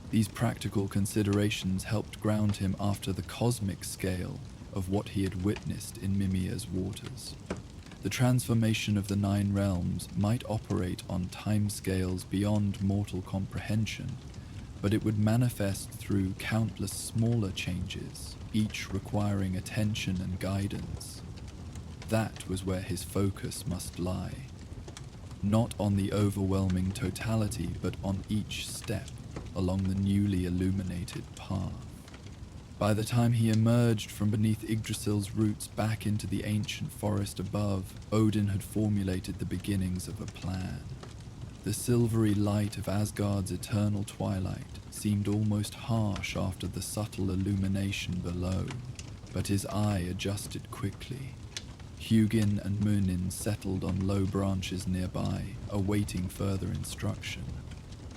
These practical considerations helped ground him after the cosmic scale of what he had witnessed in Mimir's waters. The transformation of the 9 realms might operate on timescales beyond mortal comprehension, but it would manifest through countless smaller changes, each requiring attention and guidance. That was where his focus must lie. Not on the overwhelming totality, but on each step along the newly illuminated path. By the time he emerged from beneath Yggdrasil's roots back into the ancient forest above, Odin had formulated the beginnings of a plan. The silvery light of Asgard's eternal twilight seemed almost harsh after the subtle illumination below, but his eye adjusted quickly. Hugin and Munin settled on low branches nearby, awaiting further instruction.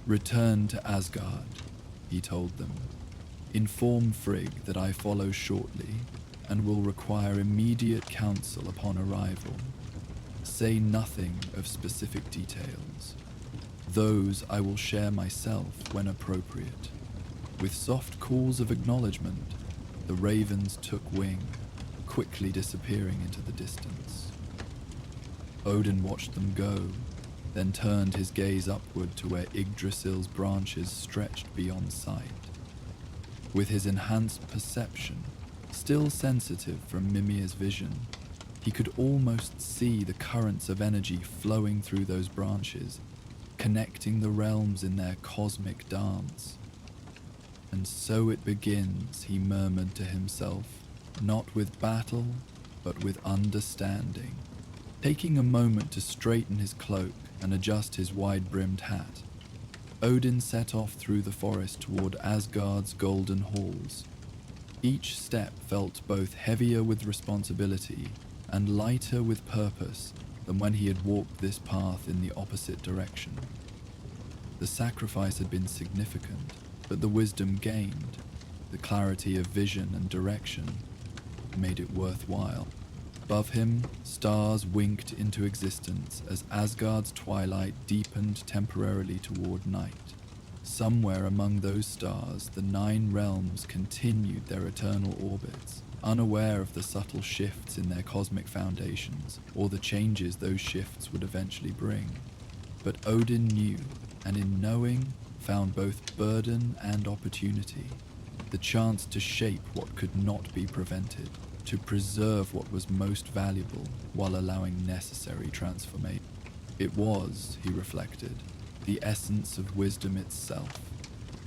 "Return to Asgard," he told them. "Inform Frigg that I follow shortly and will require immediate counsel upon arrival. Say nothing of specific details. Those I will share myself when appropriate." With soft calls of acknowledgement, the ravens took wing, quickly disappearing into the distance. Odin watched them go, then turned his gaze upward to where Yggdrasil's branches stretched beyond sight. With his enhanced perception, still sensitive from Mimir's vision, he could almost see the currents of energy flowing through those branches, connecting the realms in their cosmic dance. "And so it begins," he murmured to himself, "not with battle, but with understanding." Taking a moment to straighten his cloak and adjust his wide-brimmed hat, Odin set off through the forest toward Asgard's golden halls. Each step felt both heavier with responsibility and lighter with purpose than when he had walked this path in the opposite direction. The sacrifice had been significant, but the wisdom gained, the clarity of vision and direction, made it worthwhile. Above him, stars winked into existence as Asgard's twilight deepened temporarily toward night. Somewhere among those stars, the 9 realms continued their eternal orbits, unaware of the subtle shifts in their cosmic foundations or the changes those shifts would eventually bring. But Odin knew, and in knowing, found both burden and opportunity, the chance to shape what could not be prevented, to preserve what was most valuable while allowing necessary transformation. It was, he reflected, the essence of wisdom itself,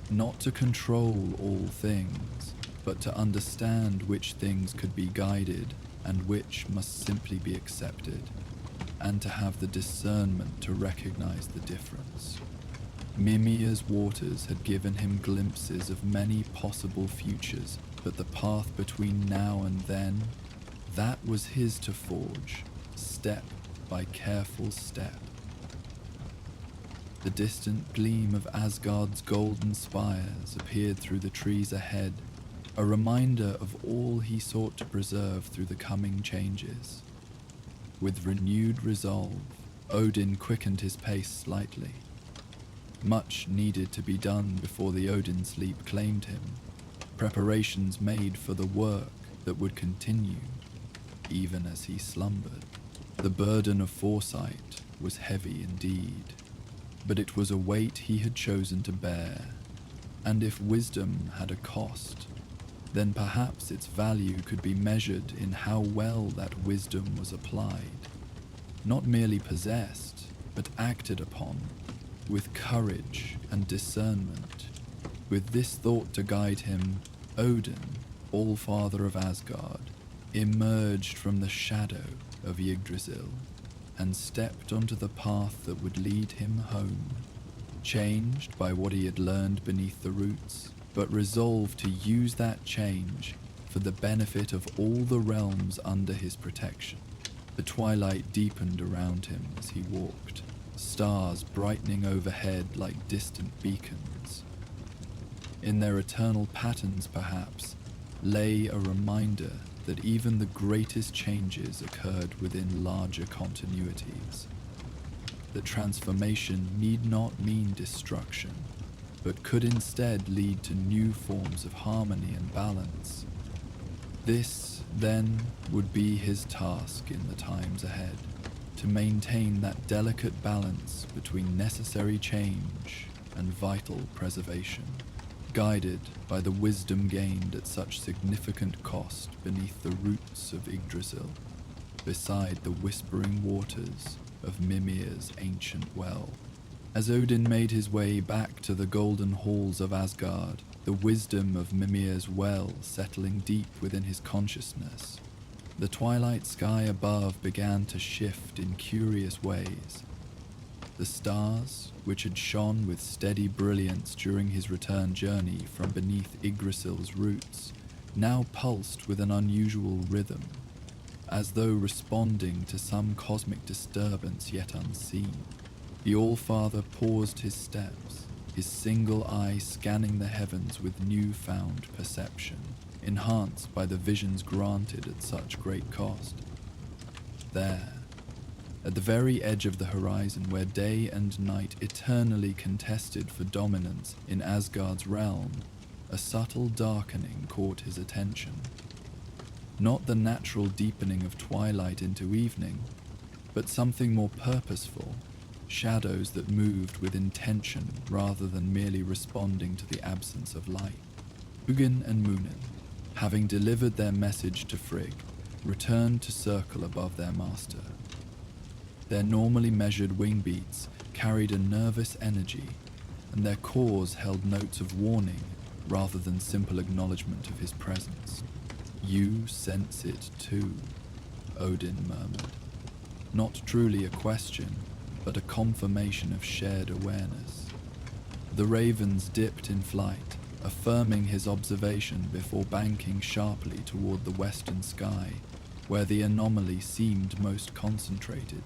not to control all things, but to understand which things could be guided and which must simply be accepted, and to have the discernment to recognize the difference. Mimir's waters had given him glimpses of many possible futures, but the path between now and then, that was his to forge, step by careful step. The distant gleam of Asgard's golden spires appeared through the trees ahead, a reminder of all he sought to preserve through the coming changes. With renewed resolve, Odin quickened his pace slightly. Much needed to be done before the Odin sleep claimed him, preparations made for the work that would continue, even as he slumbered. The burden of foresight was heavy indeed, but it was a weight he had chosen to bear, and if wisdom had a cost, then perhaps its value could be measured in how well that wisdom was applied, not merely possessed, but acted upon, with courage and discernment. With this thought to guide him, Odin, All-Father of Asgard, emerged from the shadow of Yggdrasil and stepped onto the path that would lead him home, changed by what he had learned beneath the roots, but resolved to use that change for the benefit of all the realms under his protection. The twilight deepened around him as he walked, stars brightening overhead like distant beacons. In their eternal patterns, perhaps, lay a reminder that even the greatest changes occurred within larger continuities. That transformation need not mean destruction, but could instead lead to new forms of harmony and balance. This, then, would be his task in the times ahead, to maintain that delicate balance between necessary change and vital preservation, guided by the wisdom gained at such significant cost beneath the roots of Yggdrasil, beside the whispering waters of Mimir's ancient well. As Odin made his way back to the golden halls of Asgard, the wisdom of Mimir's well settling deep within his consciousness, the twilight sky above began to shift in curious ways. The stars, which had shone with steady brilliance during his return journey from beneath Yggdrasil's roots, now pulsed with an unusual rhythm, as though responding to some cosmic disturbance yet unseen. The All-Father paused his steps, his single eye scanning the heavens with newfound perception, enhanced by the visions granted at such great cost. There, at the very edge of the horizon where day and night eternally contested for dominance in Asgard's realm, a subtle darkening caught his attention. Not the natural deepening of twilight into evening, but something more purposeful, shadows that moved with intention rather than merely responding to the absence of light. Hugin and Munin, having delivered their message to Frigg, returned to circle above their master. Their normally measured wing beats carried a nervous energy, and their caws held notes of warning rather than simple acknowledgement of his presence. "You sense it too," Odin murmured. Not truly a question, but a confirmation of shared awareness. The ravens dipped in flight, affirming his observation before banking sharply toward the western sky, where the anomaly seemed most concentrated.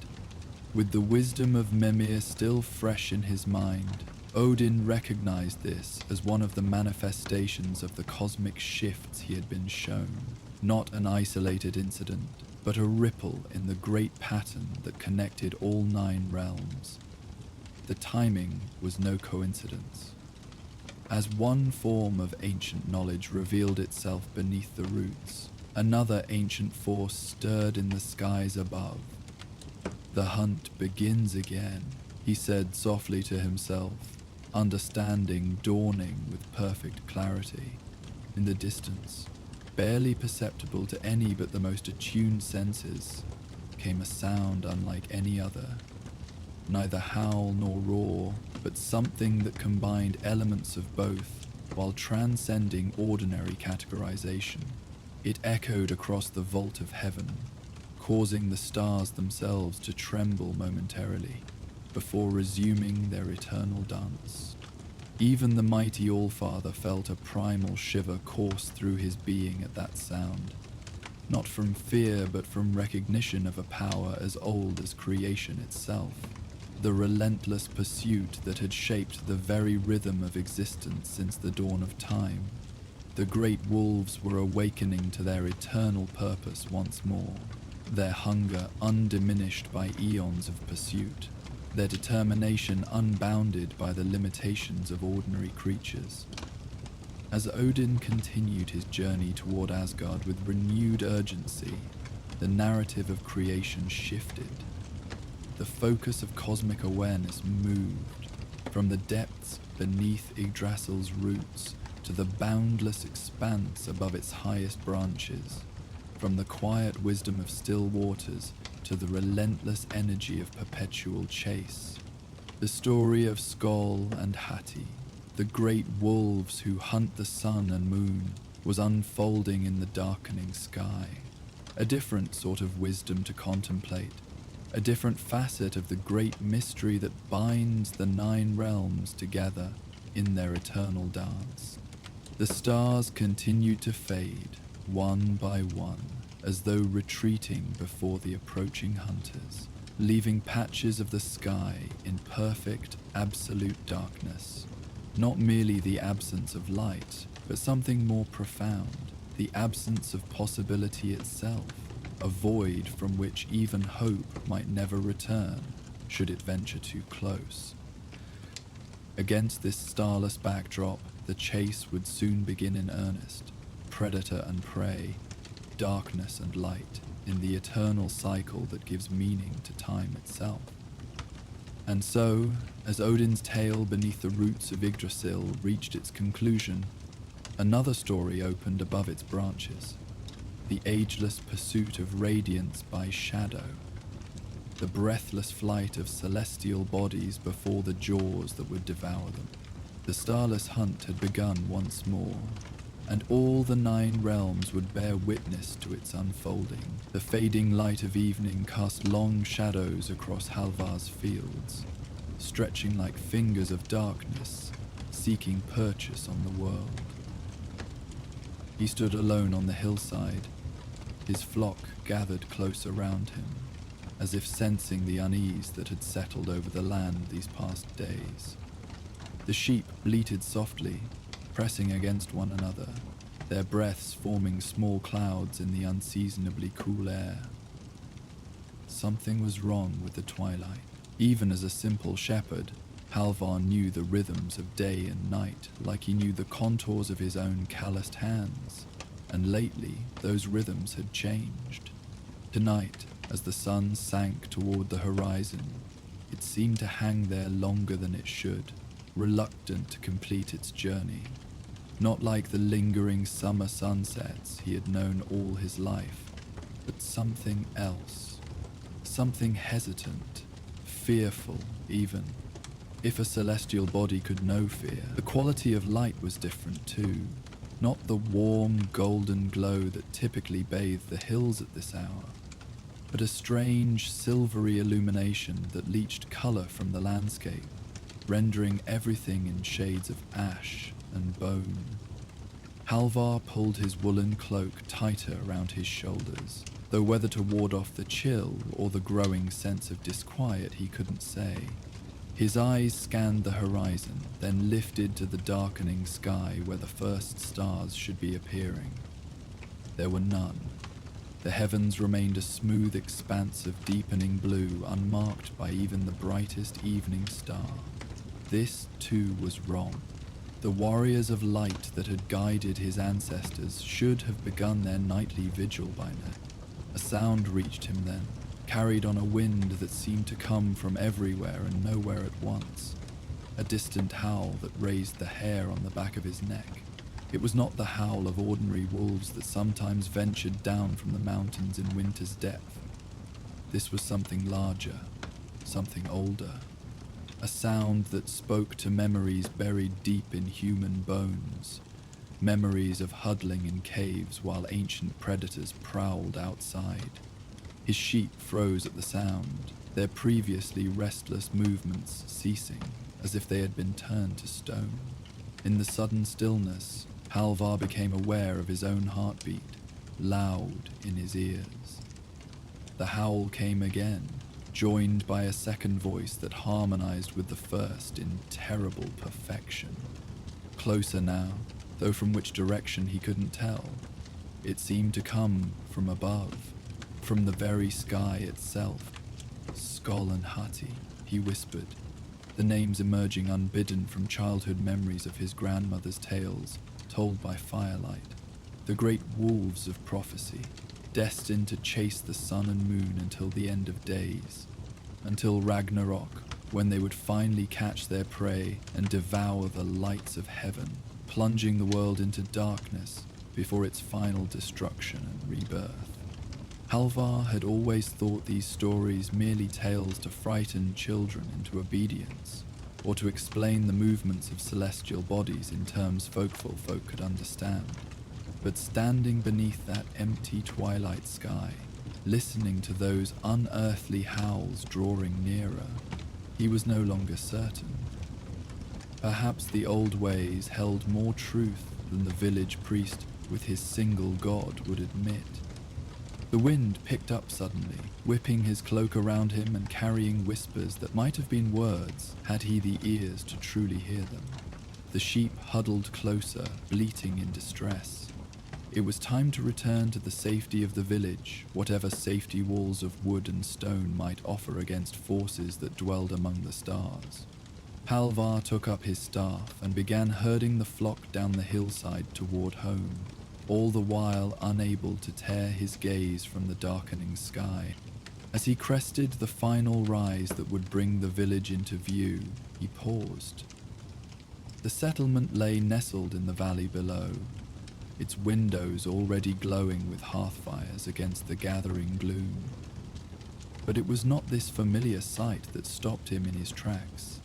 With the wisdom of Mimir still fresh in his mind, Odin recognized this as one of the manifestations of the cosmic shifts he had been shown, not an isolated incident, but a ripple in the great pattern that connected all 9 realms. The timing was no coincidence. As one form of ancient knowledge revealed itself beneath the roots, another ancient force stirred in the skies above. "The hunt begins again," he said softly to himself, understanding dawning with perfect clarity. In the distance, barely perceptible to any but the most attuned senses, came a sound unlike any other. Neither howl nor roar, but something that combined elements of both while transcending ordinary categorization. It echoed across the vault of heaven, causing the stars themselves to tremble momentarily before resuming their eternal dance. Even the mighty Allfather felt a primal shiver course through his being at that sound, not from fear but from recognition of a power as old as creation itself, the relentless pursuit that had shaped the very rhythm of existence since the dawn of time. The great wolves were awakening to their eternal purpose once more, their hunger undiminished by eons of pursuit, their determination unbounded by the limitations of ordinary creatures. As Odin continued his journey toward Asgard with renewed urgency, the narrative of creation shifted. The focus of cosmic awareness moved from the depths beneath Yggdrasil's roots to the boundless expanse above its highest branches, from the quiet wisdom of still waters to the relentless energy of perpetual chase. The story of Skoll and Hati, the great wolves who hunt the sun and moon, was unfolding in the darkening sky. A different sort of wisdom to contemplate, a different facet of the great mystery that binds the 9 realms together in their eternal dance. The stars continued to fade, one by one, as though retreating before the approaching hunters, leaving patches of the sky in perfect, absolute darkness. Not merely the absence of light, but something more profound, the absence of possibility itself, a void from which even hope might never return, should it venture too close. Against this starless backdrop, the chase would soon begin in earnest, predator and prey, darkness and light, in the eternal cycle that gives meaning to time itself. And so, as Odin's tale beneath the roots of Yggdrasil reached its conclusion, another story opened above its branches, the ageless pursuit of radiance by shadow, the breathless flight of celestial bodies before the jaws that would devour them. The starless hunt had begun once more, and all the 9 realms would bear witness to its unfolding. The fading light of evening cast long shadows across Halvar's fields, stretching like fingers of darkness, seeking purchase on the world. He stood alone on the hillside, his flock gathered close around him, as if sensing the unease that had settled over the land these past days. The sheep bleated softly, pressing against one another, their breaths forming small clouds in the unseasonably cool air. Something was wrong with the twilight. Even as a simple shepherd, Halvar knew the rhythms of day and night like he knew the contours of his own calloused hands, and lately those rhythms had changed. Tonight, as the sun sank toward the horizon, it seemed to hang there longer than it should, reluctant to complete its journey. Not like the lingering summer sunsets he had known all his life, but something else. Something hesitant, fearful even. If a celestial body could know fear, the quality of light was different too. Not the warm, golden glow that typically bathed the hills at this hour, but a strange, silvery illumination that leached color from the landscape, rendering everything in shades of ash and bone. Halvar pulled his woolen cloak tighter around his shoulders, though whether to ward off the chill or the growing sense of disquiet he couldn't say. His eyes scanned the horizon, then lifted to the darkening sky where the first stars should be appearing. There were none. The heavens remained a smooth expanse of deepening blue, unmarked by even the brightest evening star. This, too, was wrong. The warriors of light that had guided his ancestors should have begun their nightly vigil by now. A sound reached him then, carried on a wind that seemed to come from everywhere and nowhere at once. A distant howl that raised the hair on the back of his neck. It was not the howl of ordinary wolves that sometimes ventured down from the mountains in winter's depth. This was something larger, something older. A sound that spoke to memories buried deep in human bones. Memories of huddling in caves while ancient predators prowled outside. His sheep froze at the sound, their previously restless movements ceasing, as if they had been turned to stone. In the sudden stillness, Halvar became aware of his own heartbeat, loud in his ears. The howl came again, joined by a second voice that harmonized with the first in terrible perfection. Closer now, though from which direction he couldn't tell. It seemed to come from above, from the very sky itself. Skoll and Hati, he whispered, the names emerging unbidden from childhood memories of his grandmother's tales, told by firelight. The great wolves of prophecy, destined to chase the sun and moon until the end of days, until Ragnarok, when they would finally catch their prey and devour the lights of heaven, plunging the world into darkness before its final destruction and rebirth. Halvar had always thought these stories merely tales to frighten children into obedience, or to explain the movements of celestial bodies in terms folkful folk could understand. But standing beneath that empty twilight sky, listening to those unearthly howls drawing nearer, he was no longer certain. Perhaps the old ways held more truth than the village priest with his single god would admit. The wind picked up suddenly, whipping his cloak around him and carrying whispers that might have been words had he the ears to truly hear them. The sheep huddled closer, bleating in distress. It was time to return to the safety of the village, whatever safety walls of wood and stone might offer against forces that dwelled among the stars. Halvar took up his staff and began herding the flock down the hillside toward home, all the while unable to tear his gaze from the darkening sky. As he crested the final rise that would bring the village into view, he paused. The settlement lay nestled in the valley below, its windows already glowing with hearth fires against the gathering gloom. But it was not this familiar sight that stopped him in his tracks.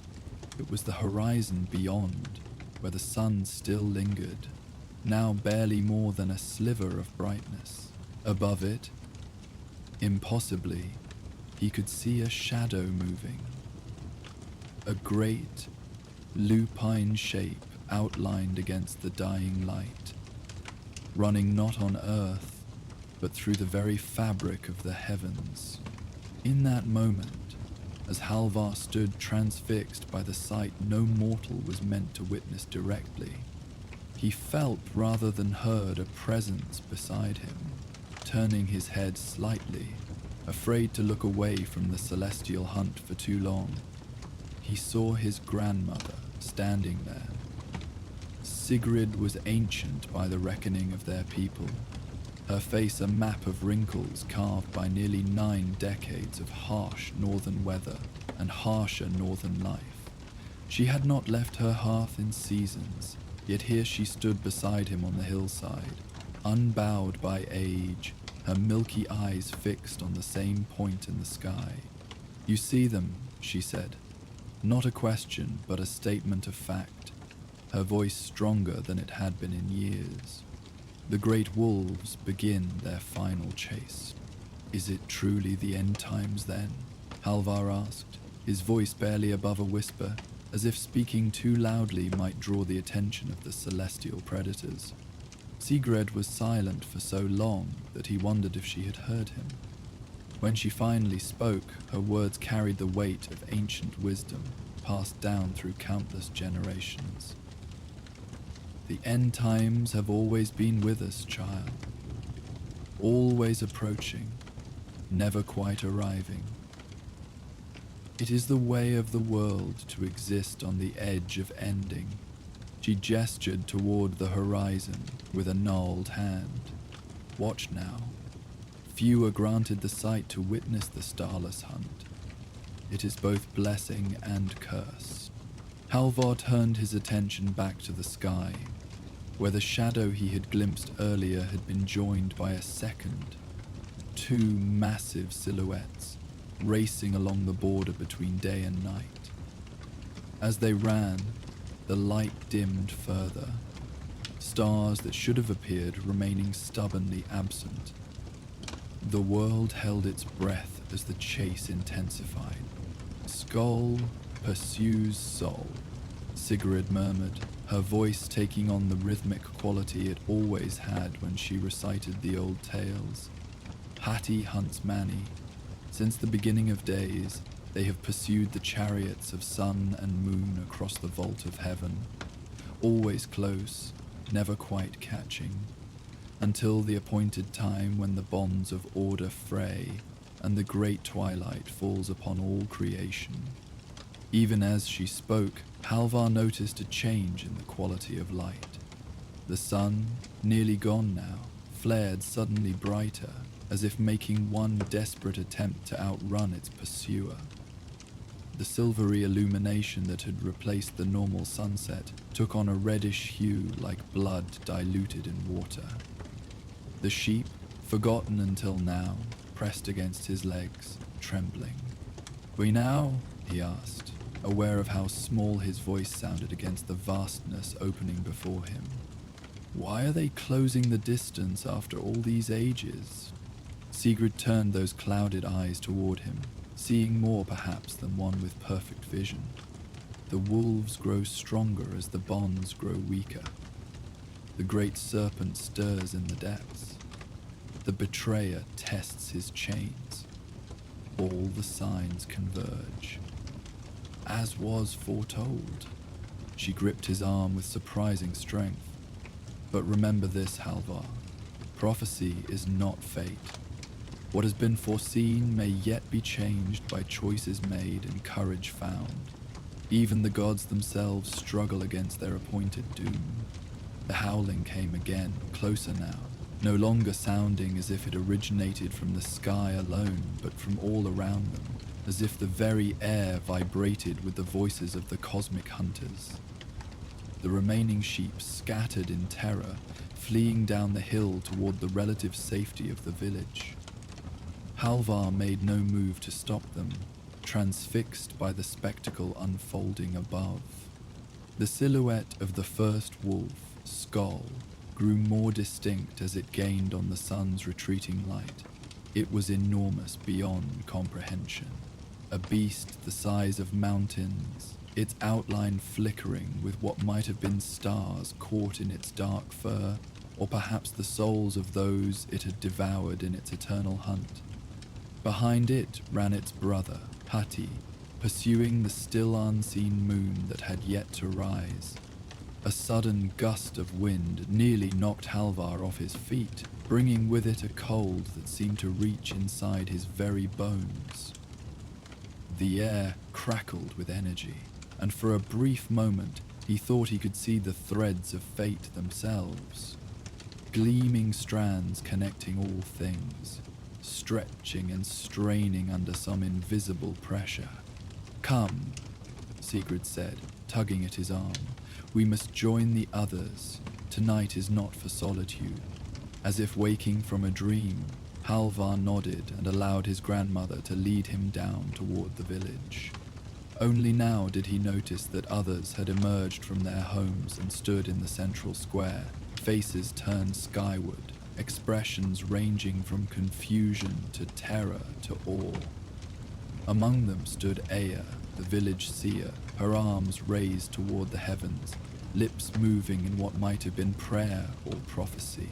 It was the horizon beyond, where the sun still lingered, now barely more than a sliver of brightness. Above it, impossibly, he could see a shadow moving. A great, lupine shape outlined against the dying light, running not on earth, but through the very fabric of the heavens. In that moment, as Halvar stood transfixed by the sight no mortal was meant to witness directly, he felt rather than heard a presence beside him, turning his head slightly, afraid to look away from the celestial hunt for too long. He saw his grandmother standing there. Sigrid was ancient by the reckoning of their people, her face a map of wrinkles carved by nearly 9 decades of harsh northern weather and harsher northern life. She had not left her hearth in seasons, yet here she stood beside him on the hillside, unbowed by age, her milky eyes fixed on the same point in the sky. "You see them," she said. Not a question, but a statement of fact, her voice stronger than it had been in years. "The great wolves begin their final chase." "Is it truly the end times then?" Halvar asked, his voice barely above a whisper, as if speaking too loudly might draw the attention of the celestial predators. Sigrid was silent for so long that he wondered if she had heard him. When she finally spoke, her words carried the weight of ancient wisdom, passed down through countless generations. "The end times have always been with us, child. Always approaching, never quite arriving. It is the way of the world to exist on the edge of ending." She gestured toward the horizon with a gnarled hand. "Watch now. Few are granted the sight to witness the starless hunt. It is both blessing and curse." Halvar turned his attention back to the sky, where the shadow he had glimpsed earlier had been joined by a second, 2 massive silhouettes racing along the border between day and night. As they ran, the light dimmed further, stars that should have appeared remaining stubbornly absent. The world held its breath as the chase intensified. "Skull pursues soul," Sigrid murmured, her voice taking on the rhythmic quality it always had when she recited the old tales. "Hati hunts Mani. Since the beginning of days, they have pursued the chariots of sun and moon across the vault of heaven, always close, never quite catching, until the appointed time when the bonds of order fray and the great twilight falls upon all creation." Even as she spoke, Halvar noticed a change in the quality of light. The sun, nearly gone now, flared suddenly brighter, as if making one desperate attempt to outrun its pursuer. The silvery illumination that had replaced the normal sunset took on a reddish hue like blood diluted in water. The sheep, forgotten until now, pressed against his legs, trembling. "We now?" he asked, aware of how small his voice sounded against the vastness opening before him. "Why are they closing the distance after all these ages?" Sigrid turned those clouded eyes toward him, seeing more perhaps than one with perfect vision. "The wolves grow stronger as the bonds grow weaker." The great serpent stirs in the depths. The betrayer tests his chains. All the signs converge. As was foretold. She gripped his arm with surprising strength. But remember this, Halvar. Prophecy is not fate. What has been foreseen may yet be changed by choices made and courage found. Even the gods themselves struggle against their appointed doom. The howling came again, closer now, no longer sounding as if it originated from the sky alone, but from all around them, as if the very air vibrated with the voices of the cosmic hunters. The remaining sheep scattered in terror, fleeing down the hill toward the relative safety of the village. Halvar made no move to stop them, transfixed by the spectacle unfolding above. The silhouette of the first wolf, Skull, grew more distinct as it gained on the sun's retreating light. It was enormous beyond comprehension, a beast the size of mountains, its outline flickering with what might have been stars caught in its dark fur, or perhaps the souls of those it had devoured in its eternal hunt. Behind it ran its brother, Hati, pursuing the still unseen moon that had yet to rise. A sudden gust of wind nearly knocked Halvar off his feet, bringing with it a cold that seemed to reach inside his very bones. The air crackled with energy, and for a brief moment he thought he could see the threads of fate themselves. Gleaming strands connecting all things, stretching and straining under some invisible pressure. "Come," Sigrid said, tugging at his arm. "We must join the others. Tonight is not for solitude." As if waking from a dream, Halvar nodded and allowed his grandmother to lead him down toward the village. Only now did he notice that others had emerged from their homes and stood in the central square, faces turned skyward, expressions ranging from confusion to terror to awe. Among them stood Aya, the village seer, her arms raised toward the heavens, lips moving in what might have been prayer or prophecy.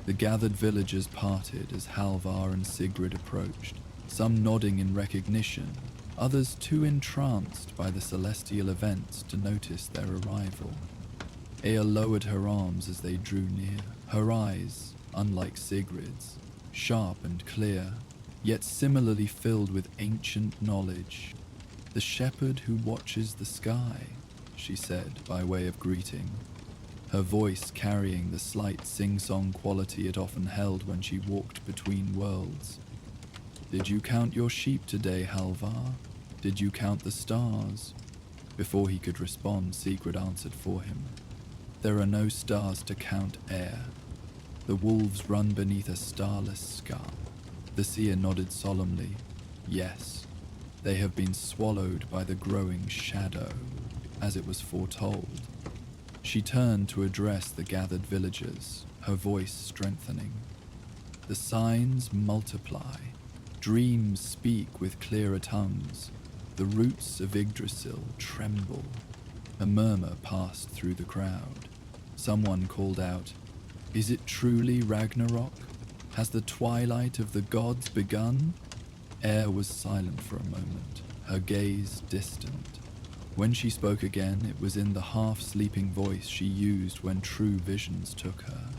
The gathered villagers parted as Halvar and Sigrid approached, some nodding in recognition, others too entranced by the celestial events to notice their arrival. Aya lowered her arms as they drew near, her eyes, unlike Sigrid's, sharp and clear, yet similarly filled with ancient knowledge. "The shepherd who watches the sky," she said by way of greeting, her voice carrying the slight sing-song quality it often held when she walked between worlds. "Did you count your sheep today, Halvar? Did you count the stars?" Before he could respond, Sigrid answered for him. "There are no stars to count, Air. The wolves run beneath a starless sky." The seer nodded solemnly. "Yes, they have been swallowed by the growing shadow, as it was foretold." She turned to address the gathered villagers, her voice strengthening. "The signs multiply. Dreams speak with clearer tongues. The roots of Yggdrasil tremble." A murmur passed through the crowd. Someone called out, "Is it truly Ragnarok? Has the twilight of the gods begun?" Air was silent for a moment, her gaze distant. When she spoke again, it was in the half-sleeping voice she used when true visions took her.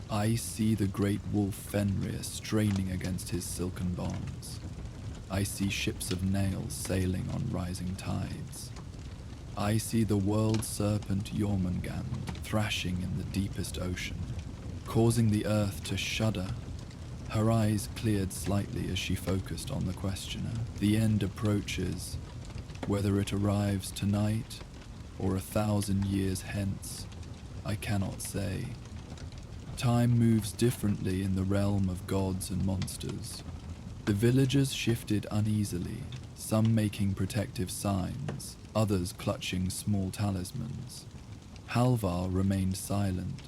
"I see the great wolf Fenrir straining against his silken bonds. I see ships of nails sailing on rising tides. I see the world serpent Jormungand thrashing in the deepest ocean, causing the earth to shudder." Her eyes cleared slightly as she focused on the questioner. "The end approaches. Whether it arrives tonight or 1,000 years hence, I cannot say. Time moves differently in the realm of gods and monsters." The villagers shifted uneasily, some making protective signs, others clutching small talismans. Halvar remained silent,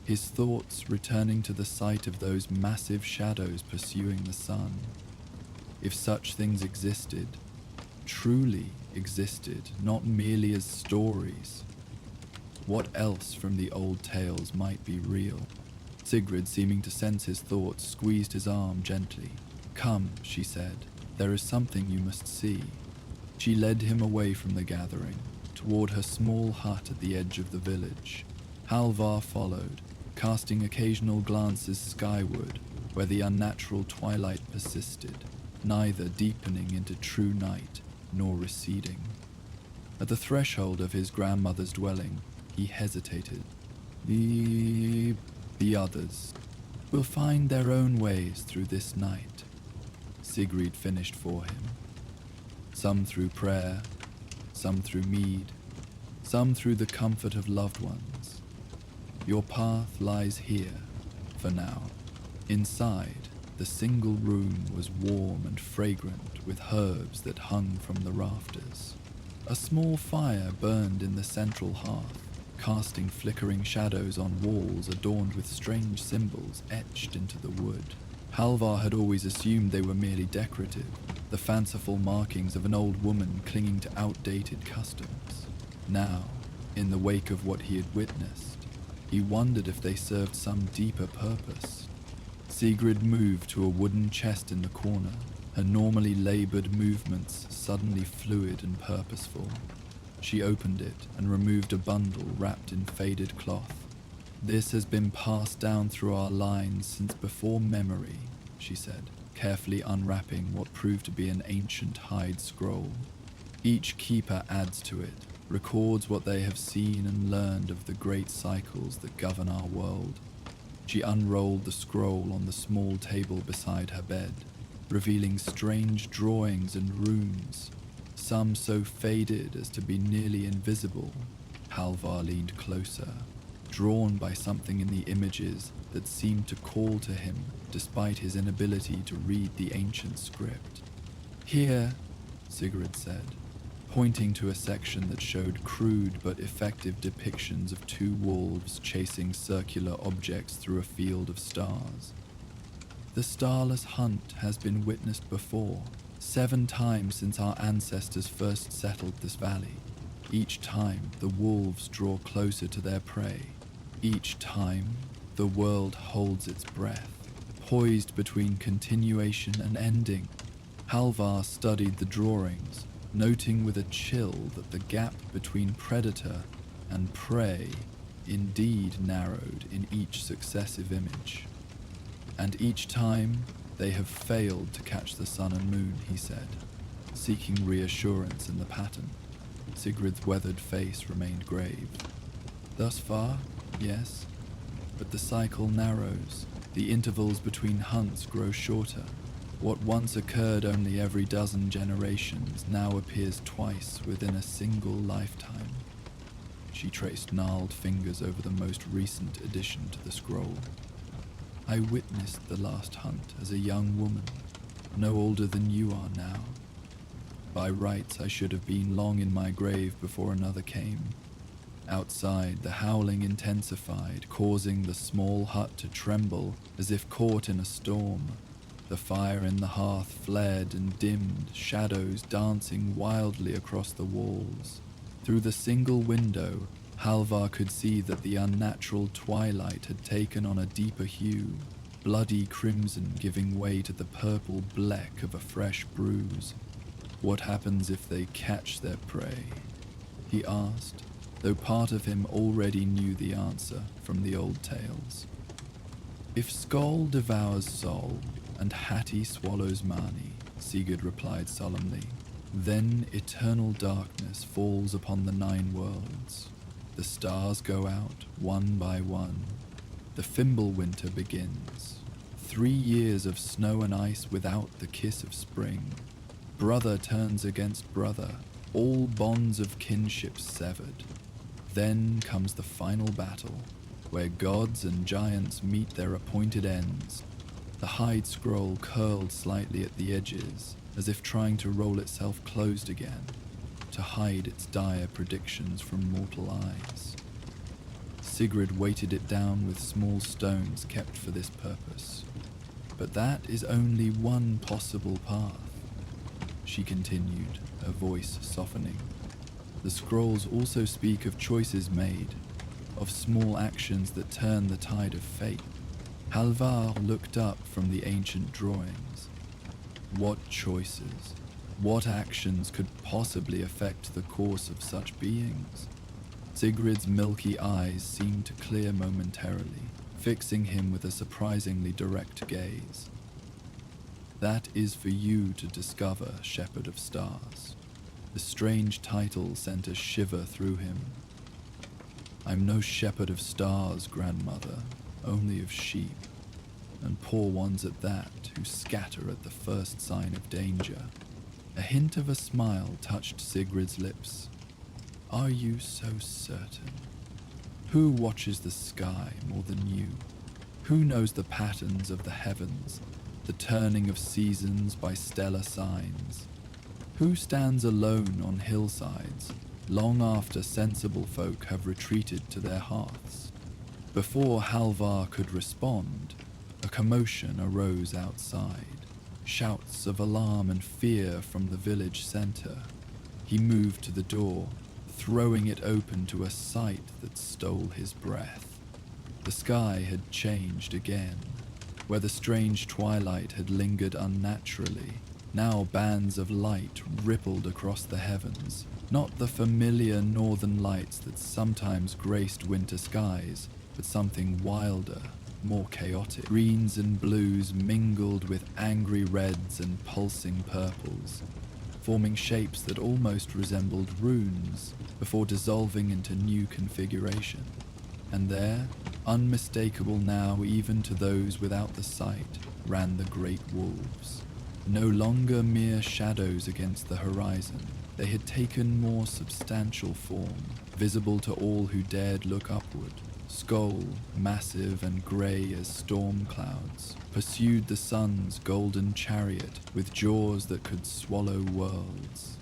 his thoughts returning to the sight of those massive shadows pursuing the sun. If such things existed, truly existed, not merely as stories. What else from the old tales might be real? Sigrid, seeming to sense his thoughts, squeezed his arm gently. "Come," she said, "there is something you must see." She led him away from the gathering, toward her small hut at the edge of the village. Halvar followed, casting occasional glances skyward, where the unnatural twilight persisted, neither deepening into true night nor receding. At the threshold of his grandmother's dwelling, he hesitated. The others will find their own ways through this night," Sigrid finished for him. "Some through prayer, some through mead, some through the comfort of loved ones. Your path lies here, for now." Inside, the single room was warm and fragrant with herbs that hung from the rafters. A small fire burned in the central hearth, casting flickering shadows on walls adorned with strange symbols etched into the wood. Halvar had always assumed they were merely decorative, the fanciful markings of an old woman clinging to outdated customs. Now, in the wake of what he had witnessed, he wondered if they served some deeper purpose. Sigrid moved to a wooden chest in the corner, her normally labored movements suddenly fluid and purposeful. She opened it and removed a bundle wrapped in faded cloth. "This has been passed down through our lines since before memory," she said, carefully unwrapping what proved to be an ancient hide scroll. "Each keeper adds to it, records what they have seen and learned of the great cycles that govern our world." She unrolled the scroll on the small table beside her bed, revealing strange drawings and runes, some so faded as to be nearly invisible. Halvar leaned closer, drawn by something in the images that seemed to call to him despite his inability to read the ancient script. "Here," Sigrid said, pointing to a section that showed crude but effective depictions of two wolves chasing circular objects through a field of stars. "The starless hunt has been witnessed before, 7 times since our ancestors first settled this valley. Each time, the wolves draw closer to their prey. Each time, the world holds its breath, poised between continuation and ending." Halvar studied the drawings, noting with a chill that the gap between predator and prey indeed narrowed in each successive image. "And each time, they have failed to catch the sun and moon," he said, seeking reassurance in the pattern. Sigrid's weathered face remained grave. "Thus far, yes, but the cycle narrows. The intervals between hunts grow shorter. What once occurred only every dozen generations now appears twice within a single lifetime." She traced gnarled fingers over the most recent addition to the scroll. "I witnessed the last hunt as a young woman, no older than you are now. By rights, I should have been long in my grave before another came." Outside, the howling intensified, causing the small hut to tremble as if caught in a storm. The fire in the hearth flared and dimmed, shadows dancing wildly across the walls. Through the single window, Halvar could see that the unnatural twilight had taken on a deeper hue, bloody crimson giving way to the purple bleck of a fresh bruise. "What happens if they catch their prey?" he asked, though part of him already knew the answer from the old tales. "If Skoll devours soul, and Hati swallows Mani," Sigurd replied solemnly, "then eternal darkness falls upon the 9 worlds. The stars go out one by one. The Fimble winter begins. 3 years of snow and ice without the kiss of spring. Brother turns against brother, all bonds of kinship severed. Then comes the final battle, where gods and giants meet their appointed ends." The hide scroll curled slightly at the edges, as if trying to roll itself closed again, to hide its dire predictions from mortal eyes. Sigrid weighted it down with small stones kept for this purpose. "But that is only one possible path," she continued, her voice softening. "The scrolls also speak of choices made, of small actions that turn the tide of fate. Halvar looked up from the ancient drawings. What choices, what actions could possibly affect the course of such beings? Sigrid's milky eyes seemed to clear momentarily, fixing him with a surprisingly direct gaze. That is for you to discover, Shepherd of Stars. The strange title sent a shiver through him. I'm no shepherd of stars, grandmother, only of sheep, and poor ones at that, who scatter at the first sign of danger. A hint of a smile touched Sigrid's lips. Are you so certain? Who watches the sky more than you? Who knows the patterns of the heavens, the turning of seasons by stellar signs? Who stands alone on hillsides, long after sensible folk have retreated to their hearths? Before Halvar could respond, a commotion arose outside. Shouts of alarm and fear from the village center. He moved to the door, throwing it open to a sight that stole his breath. The sky had changed again. Where the strange twilight had lingered unnaturally, now bands of light rippled across the heavens, not the familiar northern lights that sometimes graced winter skies, but something wilder, more chaotic. Greens and blues mingled with angry reds and pulsing purples, forming shapes that almost resembled runes before dissolving into new configuration. And there, unmistakable now even to those without the sight, ran the great wolves. No longer mere shadows against the horizon, they had taken more substantial form, visible to all who dared look upward. Skull, massive and grey as storm clouds, pursued the sun's golden chariot with jaws that could swallow worlds.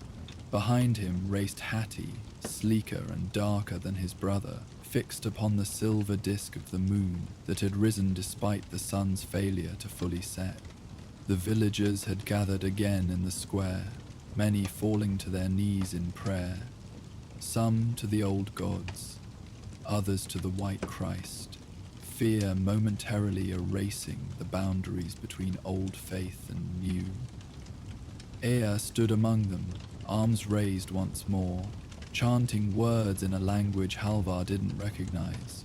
Behind him raced Hati, sleeker and darker than his brother, fixed upon the silver disk of the moon that had risen despite the sun's failure to fully set. The villagers had gathered again in the square, many falling to their knees in prayer, some to the old gods, others to the White Christ, fear momentarily erasing the boundaries between old faith and new. Ea stood among them, arms raised once more, chanting words in a language Halvar didn't recognize.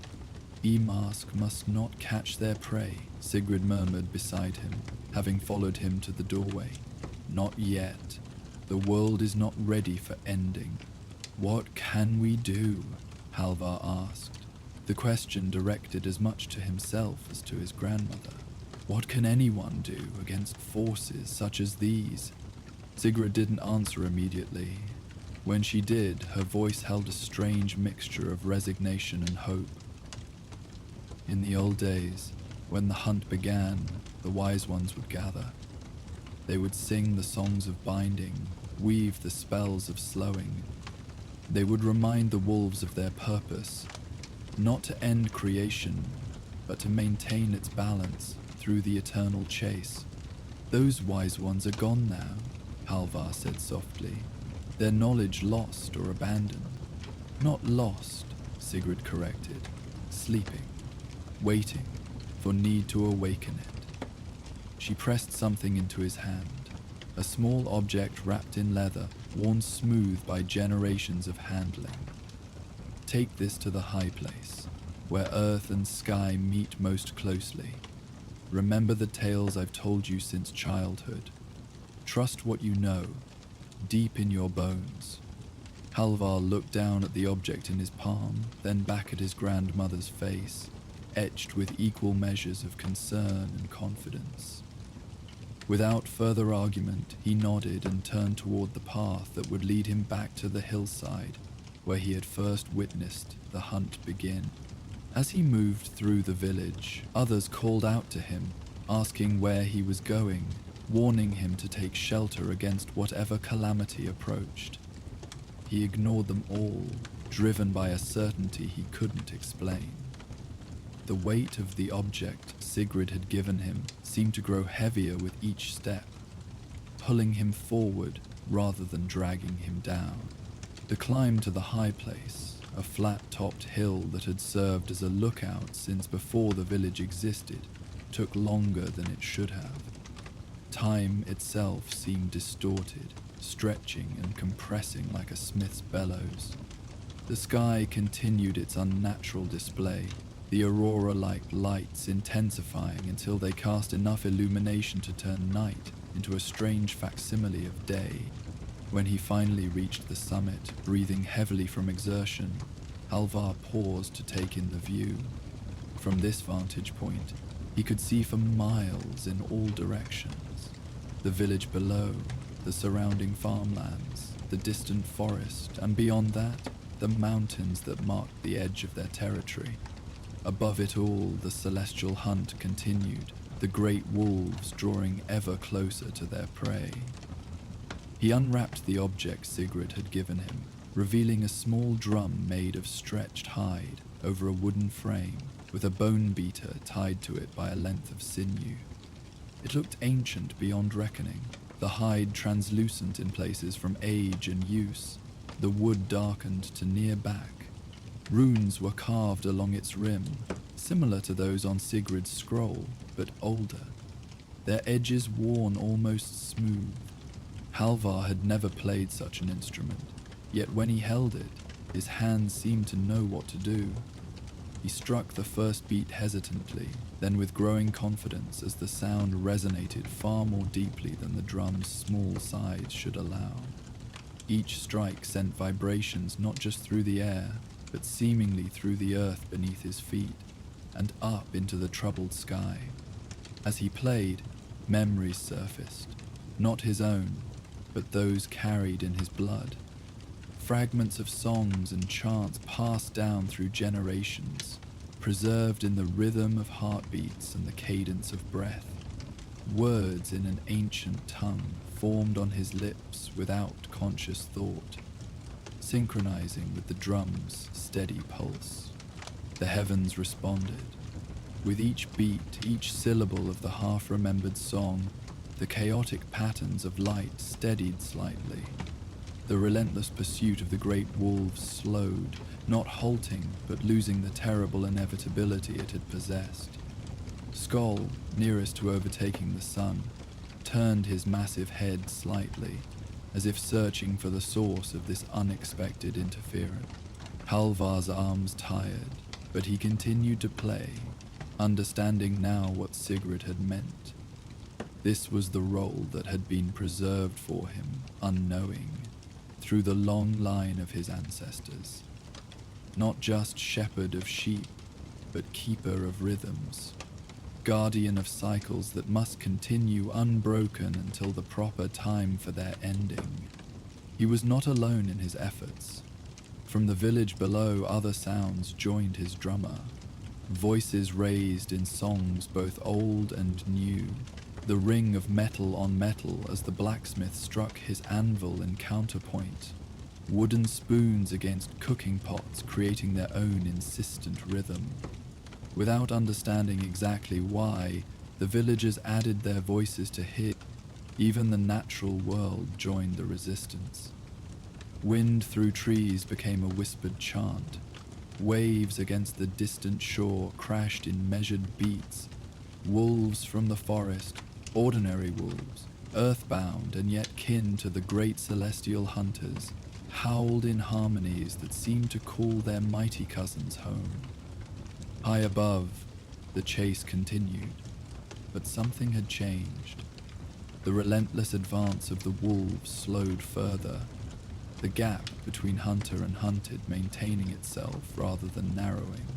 Imask must not catch their prey, Sigrid murmured beside him, having followed him to the doorway. Not yet. The world is not ready for ending. What can we do? Halvar asked, the question directed as much to himself as to his grandmother. What can anyone do against forces such as these? Sigrid didn't answer immediately. When she did, her voice held a strange mixture of resignation and hope. In the old days, when the hunt began, the wise ones would gather. They would sing the songs of binding, weave the spells of slowing. They would remind the wolves of their purpose, not to end creation, but to maintain its balance through the eternal chase. Those wise ones are gone now, Halvar said softly, their knowledge lost or abandoned. Not lost, Sigrid corrected, sleeping, waiting for need to awaken it. She pressed something into his hand, a small object wrapped in leather, worn smooth by generations of handling. Take this to the high place, where earth and sky meet most closely. Remember the tales I've told you since childhood. Trust what you know, deep in your bones. Halvar looked down at the object in his palm, then back at his grandmother's face, etched with equal measures of concern and confidence. Without further argument, he nodded and turned toward the path that would lead him back to the hillside where he had first witnessed the hunt begin. As he moved through the village, others called out to him, asking where he was going, warning him to take shelter against whatever calamity approached. He ignored them all, driven by a certainty he couldn't explain. The weight of the object Sigrid had given him seemed to grow heavier with each step, pulling him forward rather than dragging him down. The climb to the high place, a flat-topped hill that had served as a lookout since before the village existed, took longer than it should have. Time itself seemed distorted, stretching and compressing like a smith's bellows. The sky continued its unnatural display, the aurora-like lights intensifying until they cast enough illumination to turn night into a strange facsimile of day. When he finally reached the summit, breathing heavily from exertion, Halvar paused to take in the view. From this vantage point, he could see for miles in all directions. The village below, the surrounding farmlands, the distant forest, and beyond that, the mountains that marked the edge of their territory. Above it all, the celestial hunt continued, the great wolves drawing ever closer to their prey. He unwrapped the object Sigrid had given him, revealing a small drum made of stretched hide over a wooden frame, with a bone beater tied to it by a length of sinew. It looked ancient beyond reckoning, the hide translucent in places from age and use, the wood darkened to near back. Runes were carved along its rim, similar to those on Sigrid's scroll, but older, their edges worn almost smooth. Halvar had never played such an instrument, yet when he held it, his hands seemed to know what to do. He struck the first beat hesitantly, then with growing confidence as the sound resonated far more deeply than the drum's small size should allow. Each strike sent vibrations not just through the air, but seemingly through the earth beneath his feet, and up into the troubled sky. As he played, memories surfaced, not his own, but those carried in his blood. Fragments of songs and chants passed down through generations, preserved in the rhythm of heartbeats and the cadence of breath. Words in an ancient tongue formed on his lips without conscious thought, synchronizing with the drum's steady pulse. The heavens responded. With each beat, each syllable of the half-remembered song, the chaotic patterns of light steadied slightly. The relentless pursuit of the great wolves slowed, not halting, but losing the terrible inevitability it had possessed. Skoll, nearest to overtaking the sun, turned his massive head slightly, as if searching for the source of this unexpected interference. Halvar's arms tired, but he continued to play, understanding now what Sigrid had meant. This was the role that had been preserved for him, unknowing, through the long line of his ancestors. Not just shepherd of sheep, but keeper of rhythms, guardian of cycles that must continue unbroken until the proper time for their ending. He was not alone in his efforts. From the village below, other sounds joined his drummer, voices raised in songs both old and new, the ring of metal on metal as the blacksmith struck his anvil in counterpoint, wooden spoons against cooking pots creating their own insistent rhythm. Without understanding exactly why, the villagers added their voices to his. Even the natural world joined the resistance. Wind through trees became a whispered chant. Waves against the distant shore crashed in measured beats. Wolves from the forest, ordinary wolves, earthbound and yet kin to the great celestial hunters, howled in harmonies that seemed to call their mighty cousins home. High above, the chase continued, but something had changed. The relentless advance of the wolves slowed further, the gap between hunter and hunted maintaining itself rather than narrowing.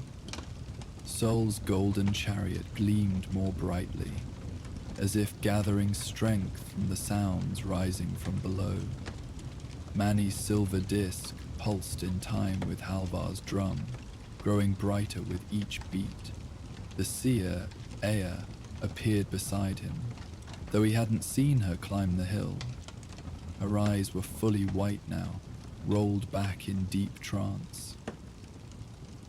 Sol's golden chariot gleamed more brightly, as if gathering strength from the sounds rising from below. Mani's silver disc pulsed in time with Halvar's drum, growing brighter with each beat. The seer, Ea, appeared beside him, though he hadn't seen her climb the hill. Her eyes were fully white now, rolled back in deep trance.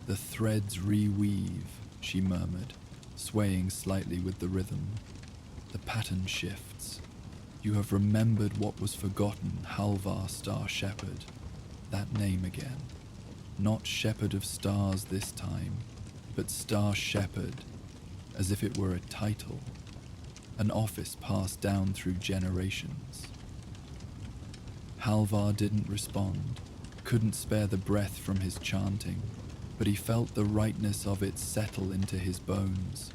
"The threads reweave," she murmured, swaying slightly with the rhythm. "The pattern shifts. You have remembered what was forgotten, Halvar Star Shepherd. That name again." not shepherd of stars this time, but star shepherd, as if it were a title, an office passed down through generations. Halvar didn't respond, couldn't spare the breath from his chanting, but he felt the rightness of it settle into his bones.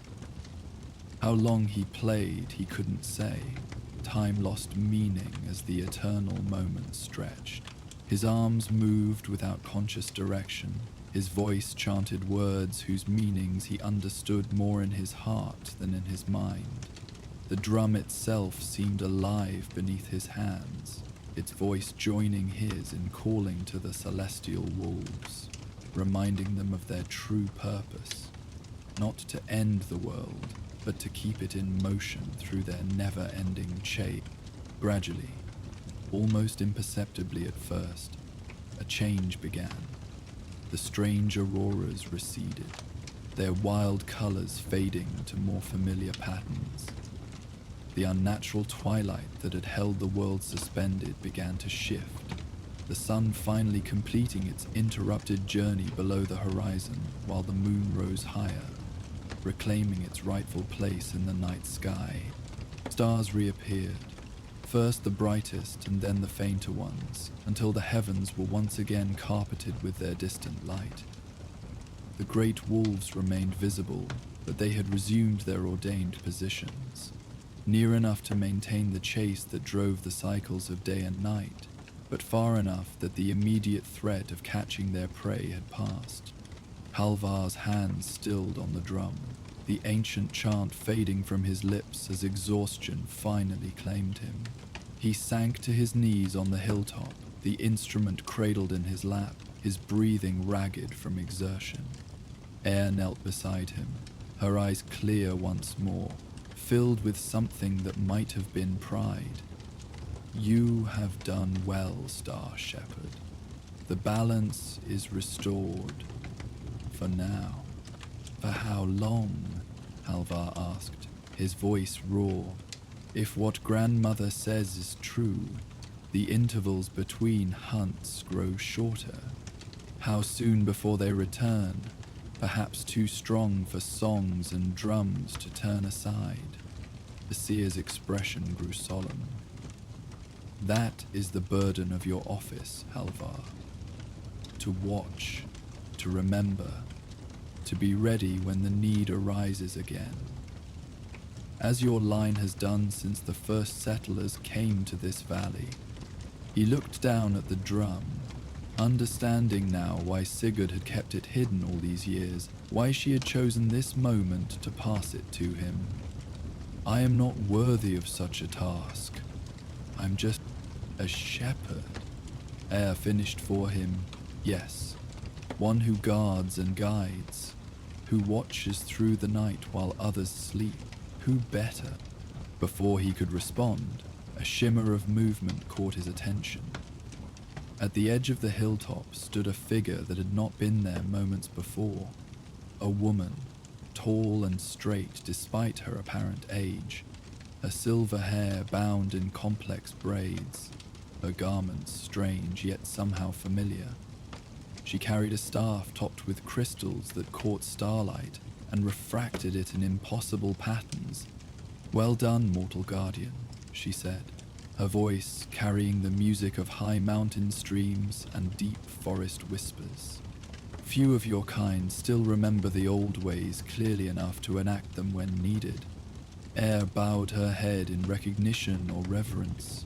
How long he played, he couldn't say. Time lost meaning as the eternal moments stretched. His arms moved without conscious direction. His voice chanted words whose meanings he understood more in his heart than in his mind. The drum itself seemed alive beneath his hands, its voice joining his in calling to the celestial wolves, reminding them of their true purpose, not to end the world, but to keep it in motion through their never-ending chase. Gradually, almost imperceptibly at first, a change began. The strange auroras receded, their wild colors fading to more familiar patterns. The unnatural twilight that had held the world suspended began to shift, the sun finally completing its interrupted journey below the horizon while the moon rose higher, reclaiming its rightful place in the night sky. Stars reappeared, first the brightest and then the fainter ones, until the heavens were once again carpeted with their distant light. The great wolves remained visible, but they had resumed their ordained positions, near enough to maintain the chase that drove the cycles of day and night, but far enough that the immediate threat of catching their prey had passed. Halvar's hands stilled on the drum, the ancient chant fading from his lips as exhaustion finally claimed him. He sank to his knees on the hilltop, the instrument cradled in his lap, his breathing ragged from exertion. Air knelt beside him, her eyes clear once more, filled with something that might have been pride. You have done well, Star Shepherd. The balance is restored. For now. For how long? Halvar asked, his voice raw. If what grandmother says is true, the intervals between hunts grow shorter. How soon before they return? Perhaps too strong for songs and drums to turn aside. The seer's expression grew solemn. That is the burden of your office, Halvar. To watch, to remember, to be ready when the need arises again. As your line has done since the first settlers came to this valley. He looked down at the drum, understanding now why Sigurd had kept it hidden all these years, why she had chosen this moment to pass it to him. I am not worthy of such a task. I'm just a shepherd. Ere finished for him, yes, one who guards and guides, who watches through the night while others sleep. Who better? Before he could respond, a shimmer of movement caught his attention. At the edge of the hilltop stood a figure that had not been there moments before. A woman, tall and straight despite her apparent age, her silver hair bound in complex braids, her garments strange yet somehow familiar. She carried a staff topped with crystals that caught starlight and refracted it in impossible patterns. Well done, mortal guardian, she said, her voice carrying the music of high mountain streams and deep forest whispers. Few of your kind still remember the old ways clearly enough to enact them when needed. Air bowed her head in recognition or reverence.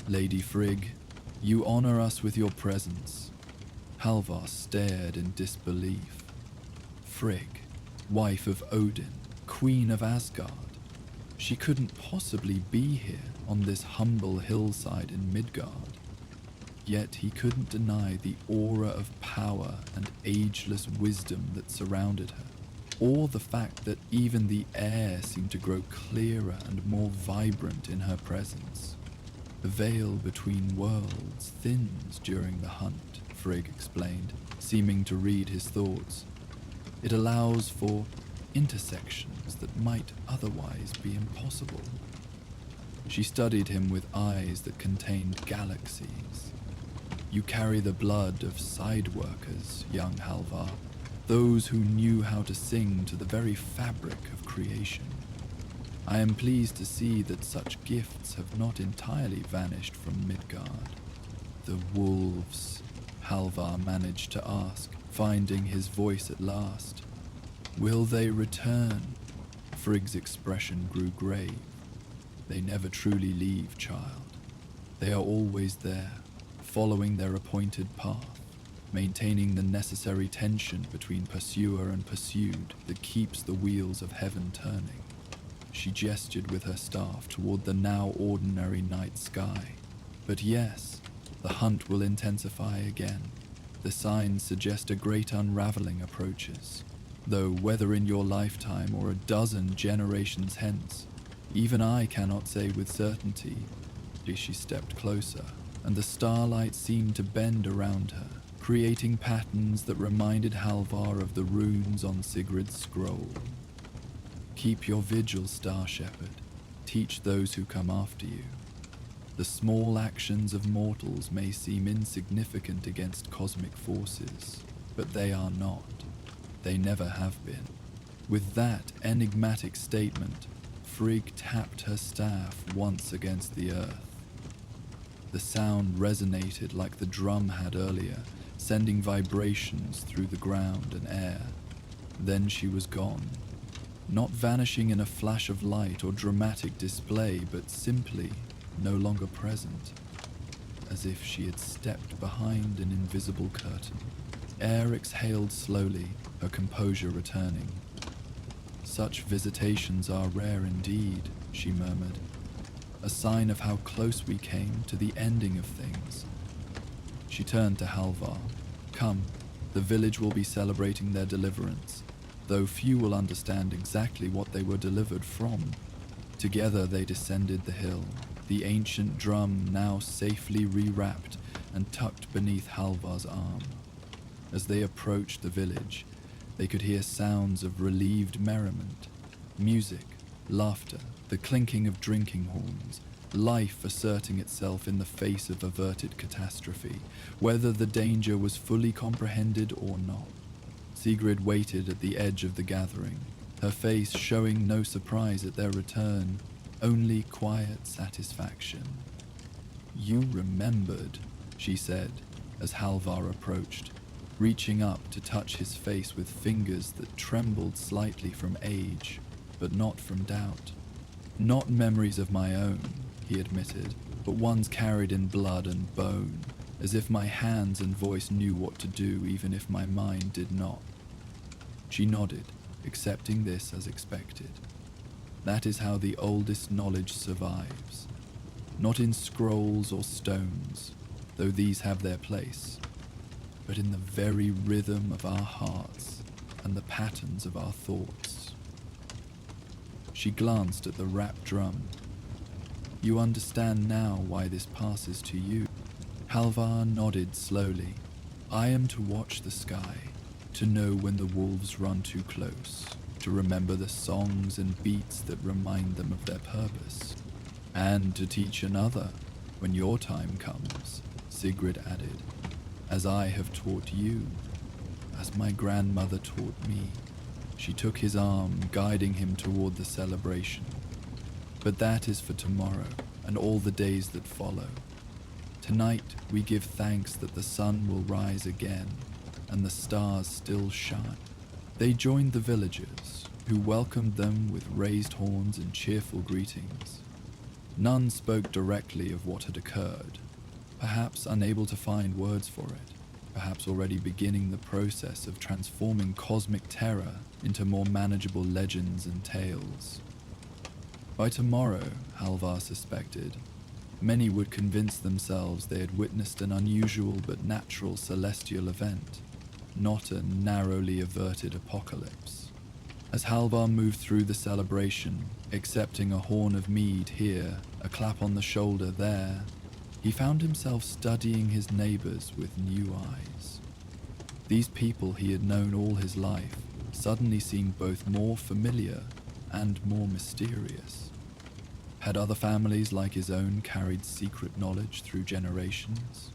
Lady Frigg, you honor us with your presence. Halvar stared in disbelief. Frigg, wife of Odin, queen of Asgard. She couldn't possibly be here on this humble hillside in Midgard. Yet he couldn't deny the aura of power and ageless wisdom that surrounded her, or the fact that even the air seemed to grow clearer and more vibrant in her presence. The veil between worlds thins during the hunt, Frigg explained, seeming to read his thoughts. It allows for intersections that might otherwise be impossible. She studied him with eyes that contained galaxies. You carry the blood of side workers, young Halvar, those who knew how to sing to the very fabric of creation. I am pleased to see that such gifts have not entirely vanished from Midgard. The wolves, Halvar managed to ask, finding his voice at last. Will they return? Frigg's expression grew grave. They never truly leave, child. They are always there, following their appointed path, maintaining the necessary tension between pursuer and pursued that keeps the wheels of heaven turning. She gestured with her staff toward the now ordinary night sky. But yes, the hunt will intensify again. The signs suggest a great unraveling approaches, though whether in your lifetime or a dozen generations hence, even I cannot say with certainty. She stepped closer, and the starlight seemed to bend around her, creating patterns that reminded Halvar of the runes on Sigrid's scroll. Keep your vigil, Star Shepherd. Teach those who come after you. The small actions of mortals may seem insignificant against cosmic forces, but they are not. They never have been. With that enigmatic statement, Frigg tapped her staff once against the earth. The sound resonated like the drum had earlier, sending vibrations through the ground and air. Then she was gone, not vanishing in a flash of light or dramatic display, but simply no longer present, as if she had stepped behind an invisible curtain. Air exhaled slowly, her composure returning. Such visitations are rare indeed, she murmured, a sign of how close we came to the ending of things. She turned to Halvar. Come, the village will be celebrating their deliverance, though few will understand exactly what they were delivered from. Together they descended the hill, the ancient drum now safely rewrapped and tucked beneath Halvar's arm. As they approached the village, they could hear sounds of relieved merriment, music, laughter, the clinking of drinking horns, life asserting itself in the face of averted catastrophe, whether the danger was fully comprehended or not. Sigrid waited at the edge of the gathering, her face showing no surprise at their return, only quiet satisfaction. You remembered, she said, as Halvar approached, reaching up to touch his face with fingers that trembled slightly from age, but not from doubt. Not memories of my own, he admitted, but ones carried in blood and bone, as if my hands and voice knew what to do even if my mind did not. She nodded, accepting this as expected. That is how the oldest knowledge survives. Not in scrolls or stones, though these have their place, but in the very rhythm of our hearts and the patterns of our thoughts. She glanced at the wrapped drum. You understand now why this passes to you. Halvar nodded slowly. I am to watch the sky, to know when the wolves run too close, to remember the songs and beats that remind them of their purpose, and to teach another when your time comes, Sigrid added, as I have taught you, as my grandmother taught me. She took his arm, guiding him toward the celebration. But that is for tomorrow and all the days that follow. Tonight we give thanks that the sun will rise again and the stars still shine. They joined the villagers, who welcomed them with raised horns and cheerful greetings. None spoke directly of what had occurred, perhaps unable to find words for it, perhaps already beginning the process of transforming cosmic terror into more manageable legends and tales. By tomorrow, Halvar suspected, many would convince themselves they had witnessed an unusual but natural celestial event, not a narrowly averted apocalypse. As Halvar moved through the celebration, accepting a horn of mead here, a clap on the shoulder there, he found himself studying his neighbors with new eyes. These people he had known all his life suddenly seemed both more familiar and more mysterious. Had other families like his own carried secret knowledge through generations?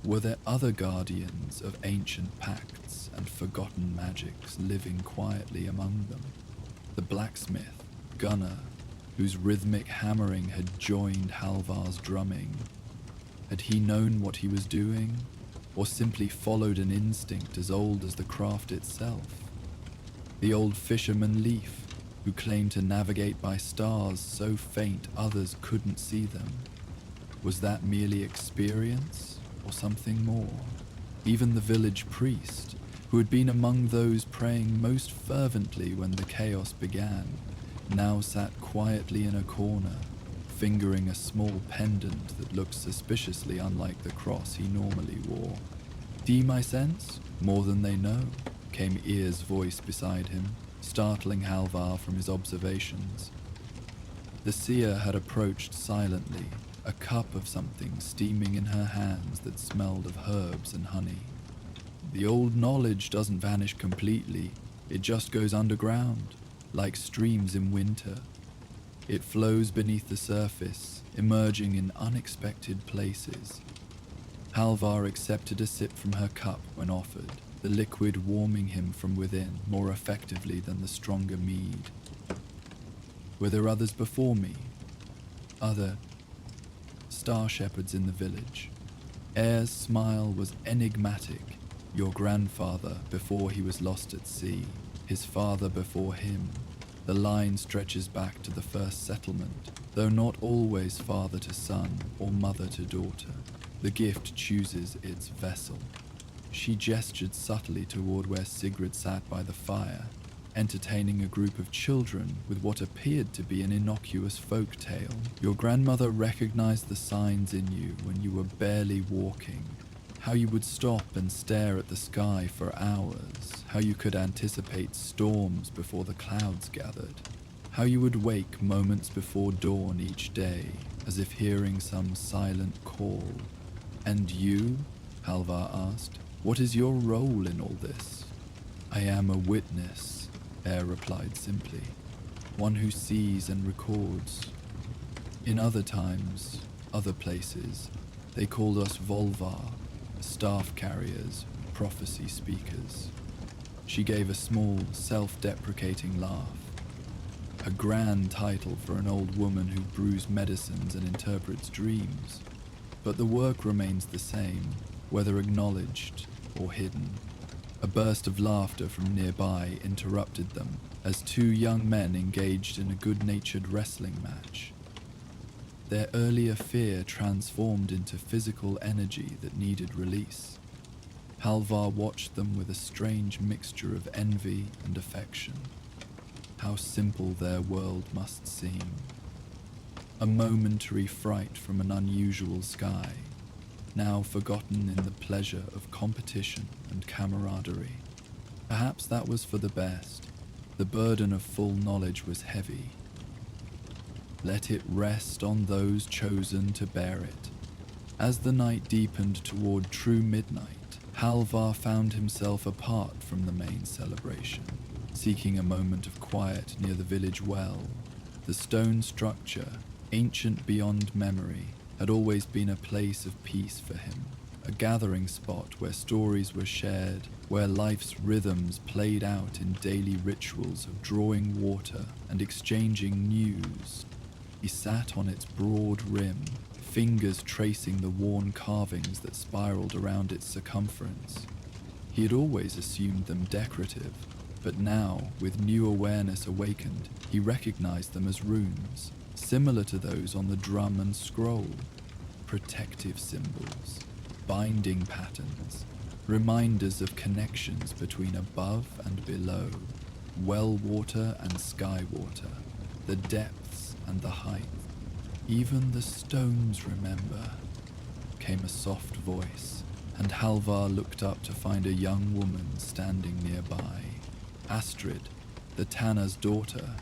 Were there other guardians of ancient pacts and forgotten magics living quietly among them? The blacksmith, Gunnar, whose rhythmic hammering had joined Halvar's drumming. Had he known what he was doing, or simply followed an instinct as old as the craft itself? The old fisherman Leif, who claimed to navigate by stars so faint others couldn't see them. Was that merely experience, or something more? Even the village priest, who had been among those praying most fervently when the chaos began, now sat quietly in a corner, fingering a small pendant that looked suspiciously unlike the cross he normally wore. "Do my sense? More than they know," came Eir's voice beside him, startling Halvar from his observations. The seer had approached silently, a cup of something steaming in her hands that smelled of herbs and honey. "The old knowledge doesn't vanish completely, it just goes underground, like streams in winter. It flows beneath the surface, emerging in unexpected places." Halvar accepted a sip from her cup when offered, the liquid warming him from within more effectively than the stronger mead. "Were there others before me? Other star shepherds in the village?" Eir's smile was enigmatic. "Your grandfather before he was lost at sea, his father before him. The line stretches back to the first settlement, though not always father to son or mother to daughter. The gift chooses its vessel." She gestured subtly toward where Sigrid sat by the fire, entertaining a group of children with what appeared to be an innocuous folk tale. "Your grandmother recognized the signs in you when you were barely walking. How you would stop and stare at the sky for hours. How you could anticipate storms before the clouds gathered. How you would wake moments before dawn each day, as if hearing some silent call. And you?" Halvar asked. "What is your role in all this?" "I am a witness," Eir replied simply. "One who sees and records. In other times, other places, they called us Volvar, staff carriers, prophecy speakers." She gave a small, self-deprecating laugh. A grand title for an old woman who brews medicines and interprets dreams. But the work remains the same, whether acknowledged or hidden. A burst of laughter from nearby interrupted them as two young men engaged in a good-natured wrestling match. Their earlier fear transformed into physical energy that needed release. Halvar watched them with a strange mixture of envy and affection. How simple their world must seem. A momentary fright from an unusual sky, now forgotten in the pleasure of competition and camaraderie. Perhaps that was for the best. The burden of full knowledge was heavy. Let it rest on those chosen to bear it. As the night deepened toward true midnight, Halvar found himself apart from the main celebration, seeking a moment of quiet near the village well. The stone structure, ancient beyond memory, had always been a place of peace for him, a gathering spot where stories were shared, where life's rhythms played out in daily rituals of drawing water and exchanging news. He sat on its broad rim, fingers tracing the worn carvings that spiraled around its circumference. He had always assumed them decorative, but now, with new awareness awakened, he recognized them as runes, similar to those on the drum and scroll. Protective symbols, binding patterns, reminders of connections between above and below, well water and sky water, the depths and the height. "Even the stones remember," came a soft voice, and Halvar looked up to find a young woman standing nearby. Astrid, the tanner's daughter,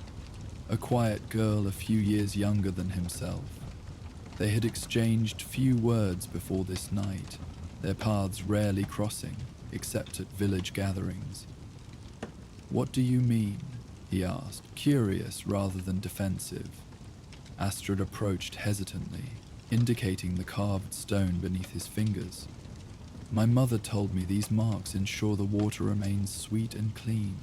a quiet girl a few years younger than himself. They had exchanged few words before this night, their paths rarely crossing, except at village gatherings. "What do you mean?" he asked, curious rather than defensive. Astrid approached hesitantly, indicating the carved stone beneath his fingers. My mother told me these marks ensure the water remains sweet and clean,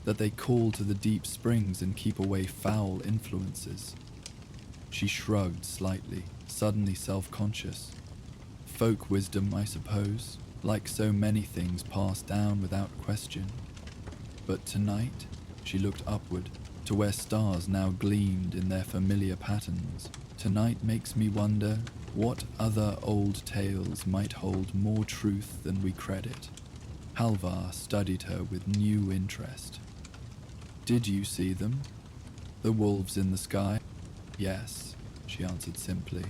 that they call to the deep springs and keep away foul influences. She shrugged slightly, suddenly self-conscious. Folk wisdom, I suppose, like so many things passed down without question. But tonight, she looked upward, to where stars now gleamed in their familiar patterns. Tonight makes me wonder what other old tales might hold more truth than we credit. Halvar studied her with new interest. Did you see them? The wolves in the sky? Yes, she answered simply.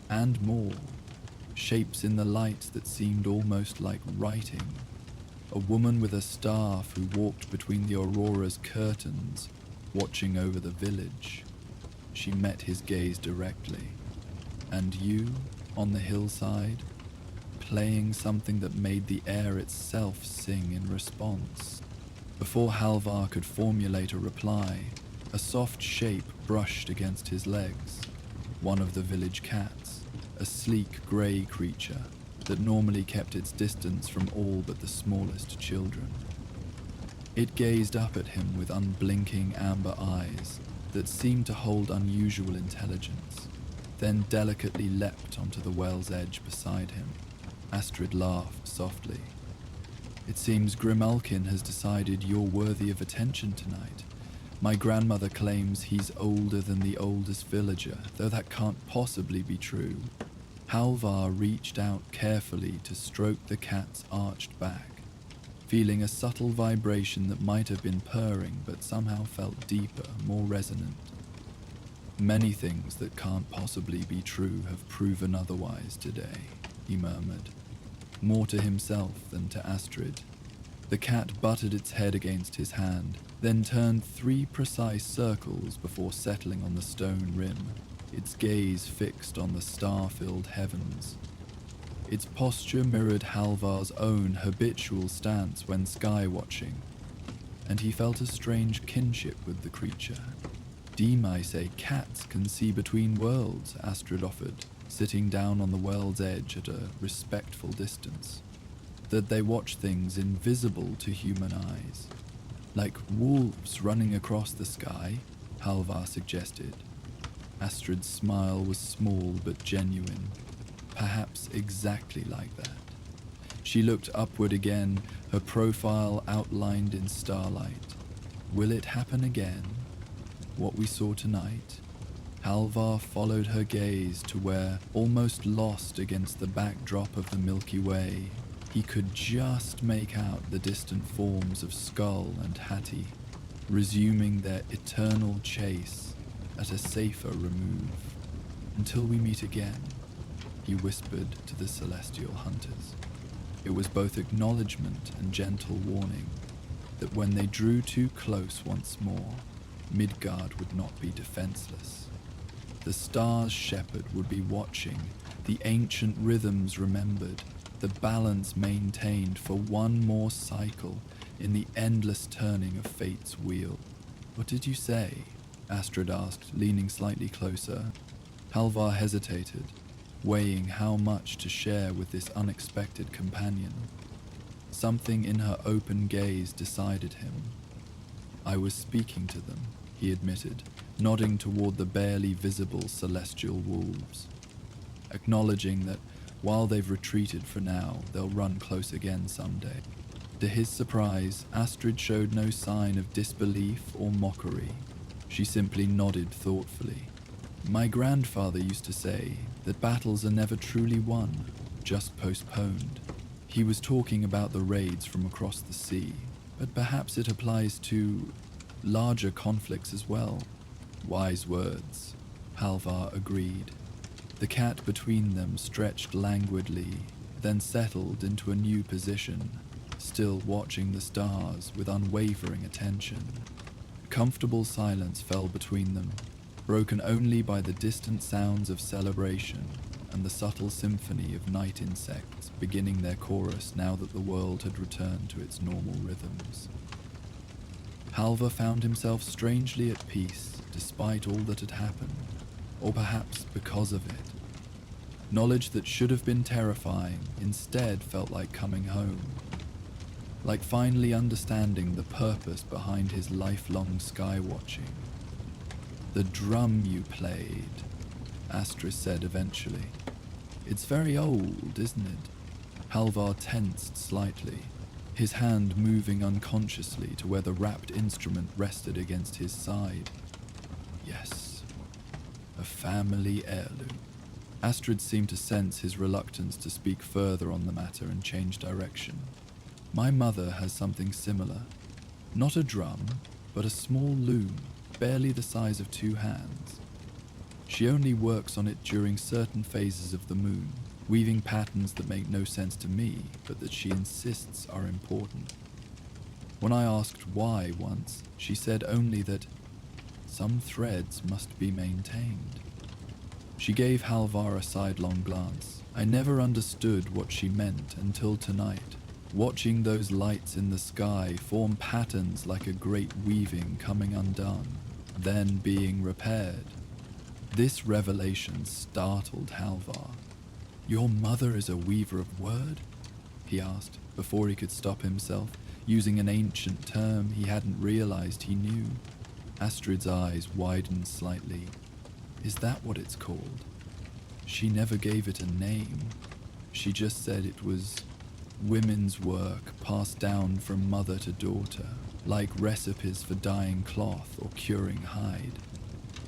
And more. Shapes in the light that seemed almost like writing. A woman with a staff who walked between the aurora's curtains, watching over the village. She met his gaze directly. And you, on the hillside, playing something that made the air itself sing in response. Before Halvar could formulate a reply, a soft shape brushed against his legs. One of the village cats, a sleek grey creature that normally kept its distance from all but the smallest children. It gazed up at him with unblinking amber eyes that seemed to hold unusual intelligence, then delicately leapt onto the well's edge beside him. Astrid laughed softly. It seems Grimalkin has decided you're worthy of attention tonight. My grandmother claims he's older than the oldest villager, though that can't possibly be true. Halvar reached out carefully to stroke the cat's arched back, feeling a subtle vibration that might have been purring but somehow felt deeper, more resonant. Many things that can't possibly be true have proven otherwise today, he murmured, more to himself than to Astrid. The cat butted its head against his hand, then turned 3 precise circles before settling on the stone rim, its gaze fixed on the star-filled heavens. Its posture mirrored Halvar's own habitual stance when sky-watching, and he felt a strange kinship with the creature. I say cats can see between worlds, Astrid offered, sitting down on the world's edge at a respectful distance. That they watch things invisible to human eyes. Like wolves running across the sky, Halvar suggested. Astrid's smile was small but genuine, perhaps exactly like that. She looked upward again, her profile outlined in starlight. Will it happen again? What we saw tonight? Halvar followed her gaze to where, almost lost against the backdrop of the Milky Way, he could just make out the distant forms of Skull and Hattie, resuming their eternal chase at a safer remove. Until we meet again, he whispered to the celestial hunters. It was both acknowledgement and gentle warning that when they drew too close once more, Midgard would not be defenseless. The stars' shepherd would be watching, the ancient rhythms remembered, the balance maintained for one more cycle in the endless turning of fate's wheel. What did you say? Astrid asked, leaning slightly closer. Halvar hesitated, weighing how much to share with this unexpected companion. Something in her open gaze decided him. I was speaking to them, he admitted, nodding toward the barely visible celestial wolves, acknowledging that while they've retreated for now, they'll run close again someday. To his surprise, Astrid showed no sign of disbelief or mockery. She simply nodded thoughtfully. My grandfather used to say that battles are never truly won, just postponed. He was talking about the raids from across the sea, but perhaps it applies to larger conflicts as well. Wise words, Halvar agreed. The cat between them stretched languidly, then settled into a new position, still watching the stars with unwavering attention. Comfortable silence fell between them, broken only by the distant sounds of celebration and the subtle symphony of night insects beginning their chorus now that the world had returned to its normal rhythms. Halvar found himself strangely at peace despite all that had happened, or perhaps because of it. Knowledge that should have been terrifying instead felt like coming home, like finally understanding the purpose behind his lifelong sky watching. "The drum you played," Astrid said eventually. "It's very old, isn't it?" Halvar tensed slightly, his hand moving unconsciously to where the wrapped instrument rested against his side. "Yes, a family heirloom." Astrid seemed to sense his reluctance to speak further on the matter and change direction. "My mother has something similar. Not a drum, but a small loom, barely the size of 2 hands. She only works on it during certain phases of the moon, weaving patterns that make no sense to me, but that she insists are important. When I asked why once, she said only that some threads must be maintained." She gave Halvar a sidelong glance. I never understood what she meant until tonight, watching those lights in the sky form patterns like a great weaving coming undone, then being repaired. This revelation startled Halvar. "Your mother is a weaver of word?" he asked, before he could stop himself, using an ancient term he hadn't realized he knew. Astrid's eyes widened slightly. "Is that what it's called?" She never gave it a name. She just said it was women's work passed down from mother to daughter, like recipes for dyeing cloth or curing hide.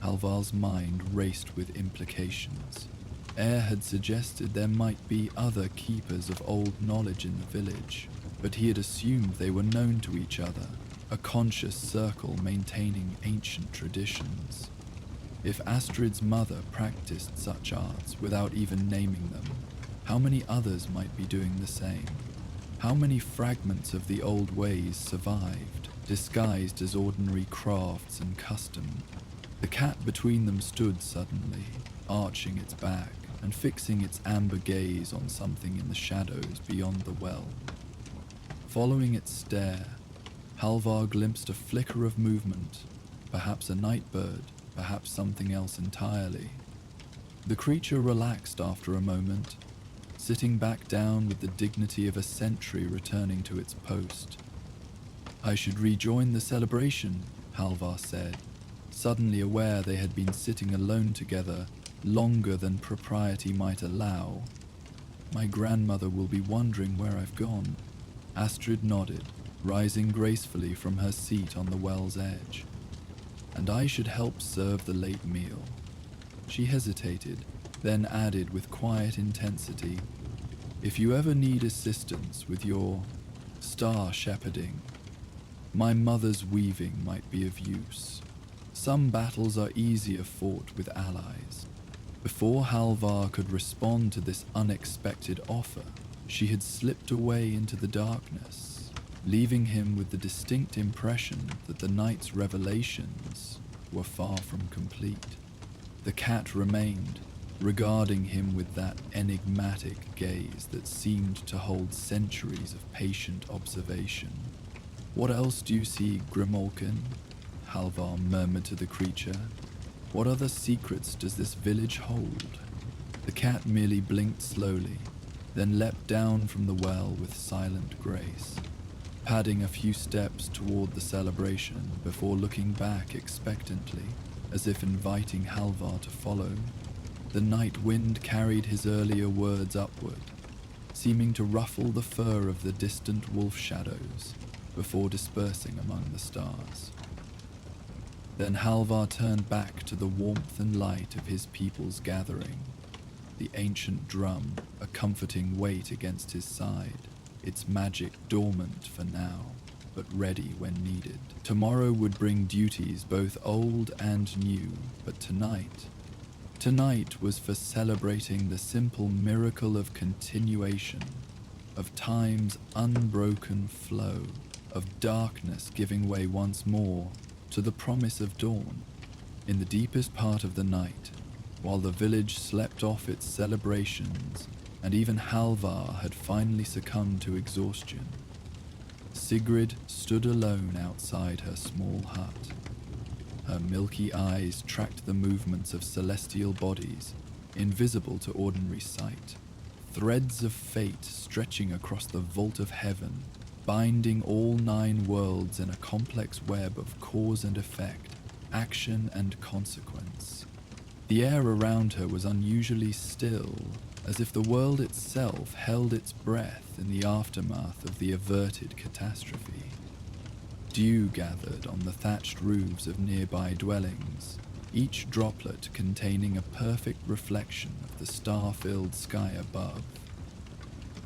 Halvar's mind raced with implications. Air had suggested there might be other keepers of old knowledge in the village, but he had assumed they were known to each other, a conscious circle maintaining ancient traditions. If Astrid's mother practiced such arts without even naming them, how many others might be doing the same? How many fragments of the old ways survived, disguised as ordinary crafts and custom? The cat between them stood suddenly, arching its back and fixing its amber gaze on something in the shadows beyond the well. Following its stare, Halvar glimpsed a flicker of movement, perhaps a night bird, perhaps something else entirely. The creature relaxed after a moment, sitting back down with the dignity of a sentry returning to its post. "I should rejoin the celebration," Halvar said, suddenly aware they had been sitting alone together longer than propriety might allow. "My grandmother will be wondering where I've gone." Astrid nodded, rising gracefully from her seat on the well's edge. "And I should help serve the late meal." She hesitated, then added with quiet intensity, "If you ever need assistance with your star shepherding, my mother's weaving might be of use. Some battles are easier fought with allies." Before Halvar could respond to this unexpected offer, she had slipped away into the darkness, leaving him with the distinct impression that the night's revelations were far from complete. The cat remained, regarding him with that enigmatic gaze that seemed to hold centuries of patient observation. "What else do you see, Grimolkin?" Halvar murmured to the creature. "What other secrets does this village hold?" The cat merely blinked slowly, then leapt down from the well with silent grace, padding a few steps toward the celebration before looking back expectantly, as if inviting Halvar to follow. The night wind carried his earlier words upward, seeming to ruffle the fur of the distant wolf shadows before dispersing among the stars. Then Halvar turned back to the warmth and light of his people's gathering, the ancient drum a comforting weight against his side, its magic dormant for now, but ready when needed. Tomorrow would bring duties both old and new, but tonight was for celebrating the simple miracle of continuation, of time's unbroken flow, of darkness giving way once more to the promise of dawn. In the deepest part of the night, while the village slept off its celebrations, and even Halvar had finally succumbed to exhaustion, Sigrid stood alone outside her small hut. Her milky eyes tracked the movements of celestial bodies invisible to ordinary sight. Threads of fate stretching across the vault of heaven, binding all 9 worlds in a complex web of cause and effect, action and consequence. The air around her was unusually still, as if the world itself held its breath in the aftermath of the averted catastrophe. Dew gathered on the thatched roofs of nearby dwellings, each droplet containing a perfect reflection of the star-filled sky above.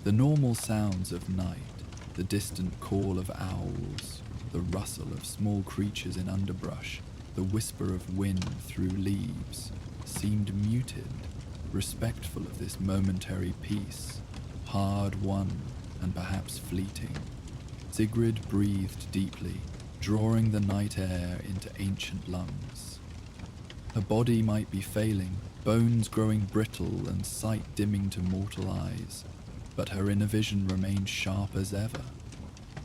The normal sounds of night, the distant call of owls, the rustle of small creatures in underbrush, the whisper of wind through leaves, seemed muted, respectful of this momentary peace, hard-won and perhaps fleeting. Sigrid breathed deeply, drawing the night air into ancient lungs. Her body might be failing, bones growing brittle and sight dimming to mortal eyes, but her inner vision remained sharp as ever.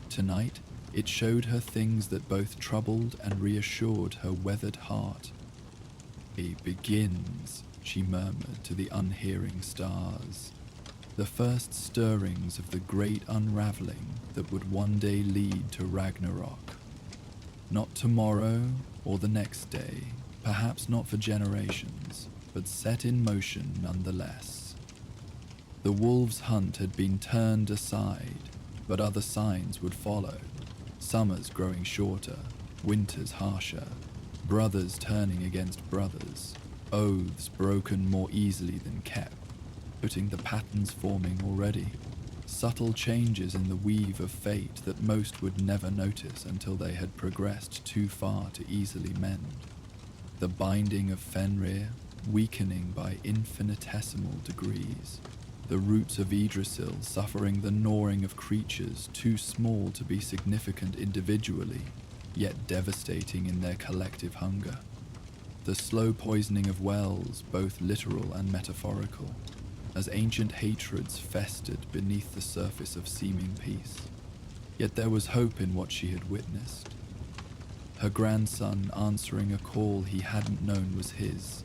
Tonight, it showed her things that both troubled and reassured her weathered heart. "It begins," she murmured to the unhearing stars. The first stirrings of the great unraveling that would one day lead to Ragnarok. Not tomorrow or the next day, perhaps not for generations, but set in motion nonetheless. The wolves' hunt had been turned aside, but other signs would follow. Summers growing shorter, winters harsher, brothers turning against brothers, oaths broken more easily than kept, putting the patterns forming already, subtle changes in the weave of fate that most would never notice until they had progressed too far to easily mend. The binding of Fenrir, weakening by infinitesimal degrees, the roots of Yggdrasil suffering the gnawing of creatures too small to be significant individually, yet devastating in their collective hunger. The slow poisoning of wells, both literal and metaphorical, as ancient hatreds festered beneath the surface of seeming peace. Yet there was hope in what she had witnessed. Her grandson answering a call he hadn't known was his.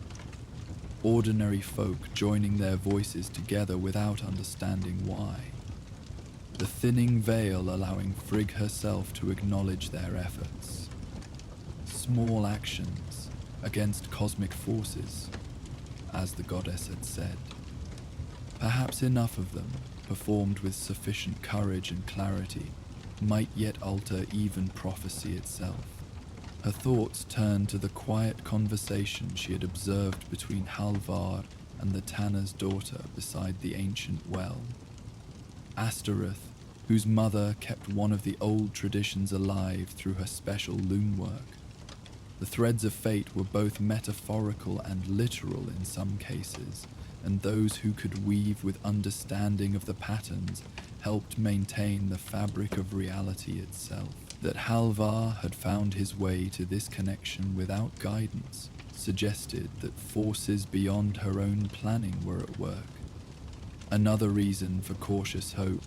Ordinary folk joining their voices together without understanding why. The thinning veil allowing Frigg herself to acknowledge their efforts. Small actions against cosmic forces, as the goddess had said. Perhaps enough of them, performed with sufficient courage and clarity, might yet alter even prophecy itself. Her thoughts turned to the quiet conversation she had observed between Halvar and the tanner's daughter beside the ancient well. Astereth, whose mother kept one of the old traditions alive through her special loom work. The threads of fate were both metaphorical and literal in some cases, and those who could weave with understanding of the patterns helped maintain the fabric of reality itself. That Halvar had found his way to this connection without guidance suggested that forces beyond her own planning were at work. Another reason for cautious hope,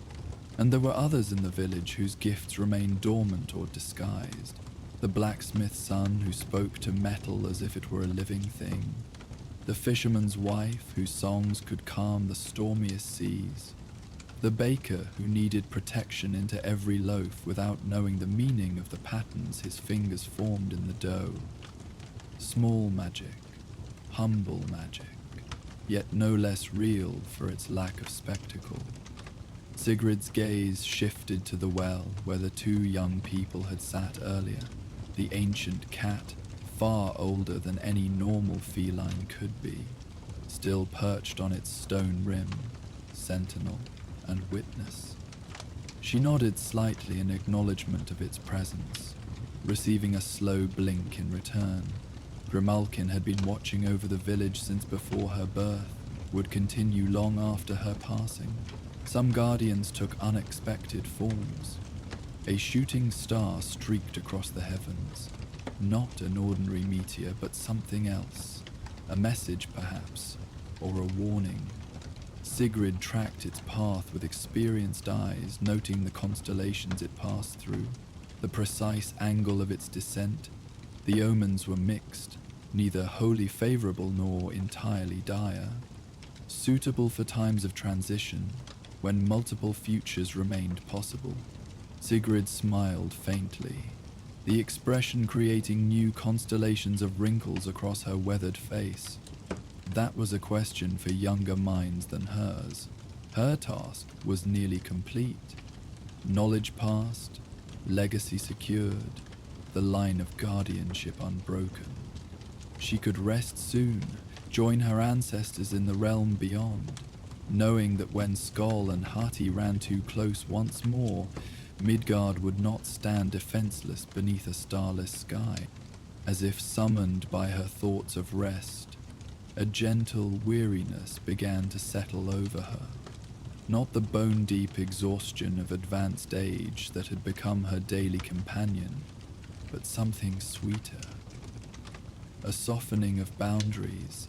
and there were others in the village whose gifts remained dormant or disguised. The blacksmith's son who spoke to metal as if it were a living thing. The fisherman's wife whose songs could calm the stormiest seas. The baker who needed protection into every loaf without knowing the meaning of the patterns his fingers formed in the dough. Small magic, humble magic, yet no less real for its lack of spectacle. Sigrid's gaze shifted to the well where the 2 young people had sat earlier. The ancient cat, far older than any normal feline could be, still perched on its stone rim, sentinel and witness. She nodded slightly in acknowledgement of its presence, receiving a slow blink in return. Grimalkin had been watching over the village since before her birth, would continue long after her passing. Some guardians took unexpected forms. A shooting star streaked across the heavens. Not an ordinary meteor, but something else. A message, perhaps, or a warning. Sigrid tracked its path with experienced eyes, noting the constellations it passed through, the precise angle of its descent. The omens were mixed, neither wholly favorable nor entirely dire. suitable for times of transition when multiple futures remained possible. Sigrid smiled faintly, the expression creating new constellations of wrinkles across her weathered face. That was a question for younger minds than hers. Her task was nearly complete. Knowledge passed, legacy secured, the line of guardianship unbroken. She could rest soon, join her ancestors in the realm beyond, knowing that when Skoll and Hati ran too close once more, Midgard would not stand defenseless beneath a starless sky. As if summoned by her thoughts of rest, a gentle weariness began to settle over her. Not the bone-deep exhaustion of advanced age that had become her daily companion, but something sweeter. A softening of boundaries,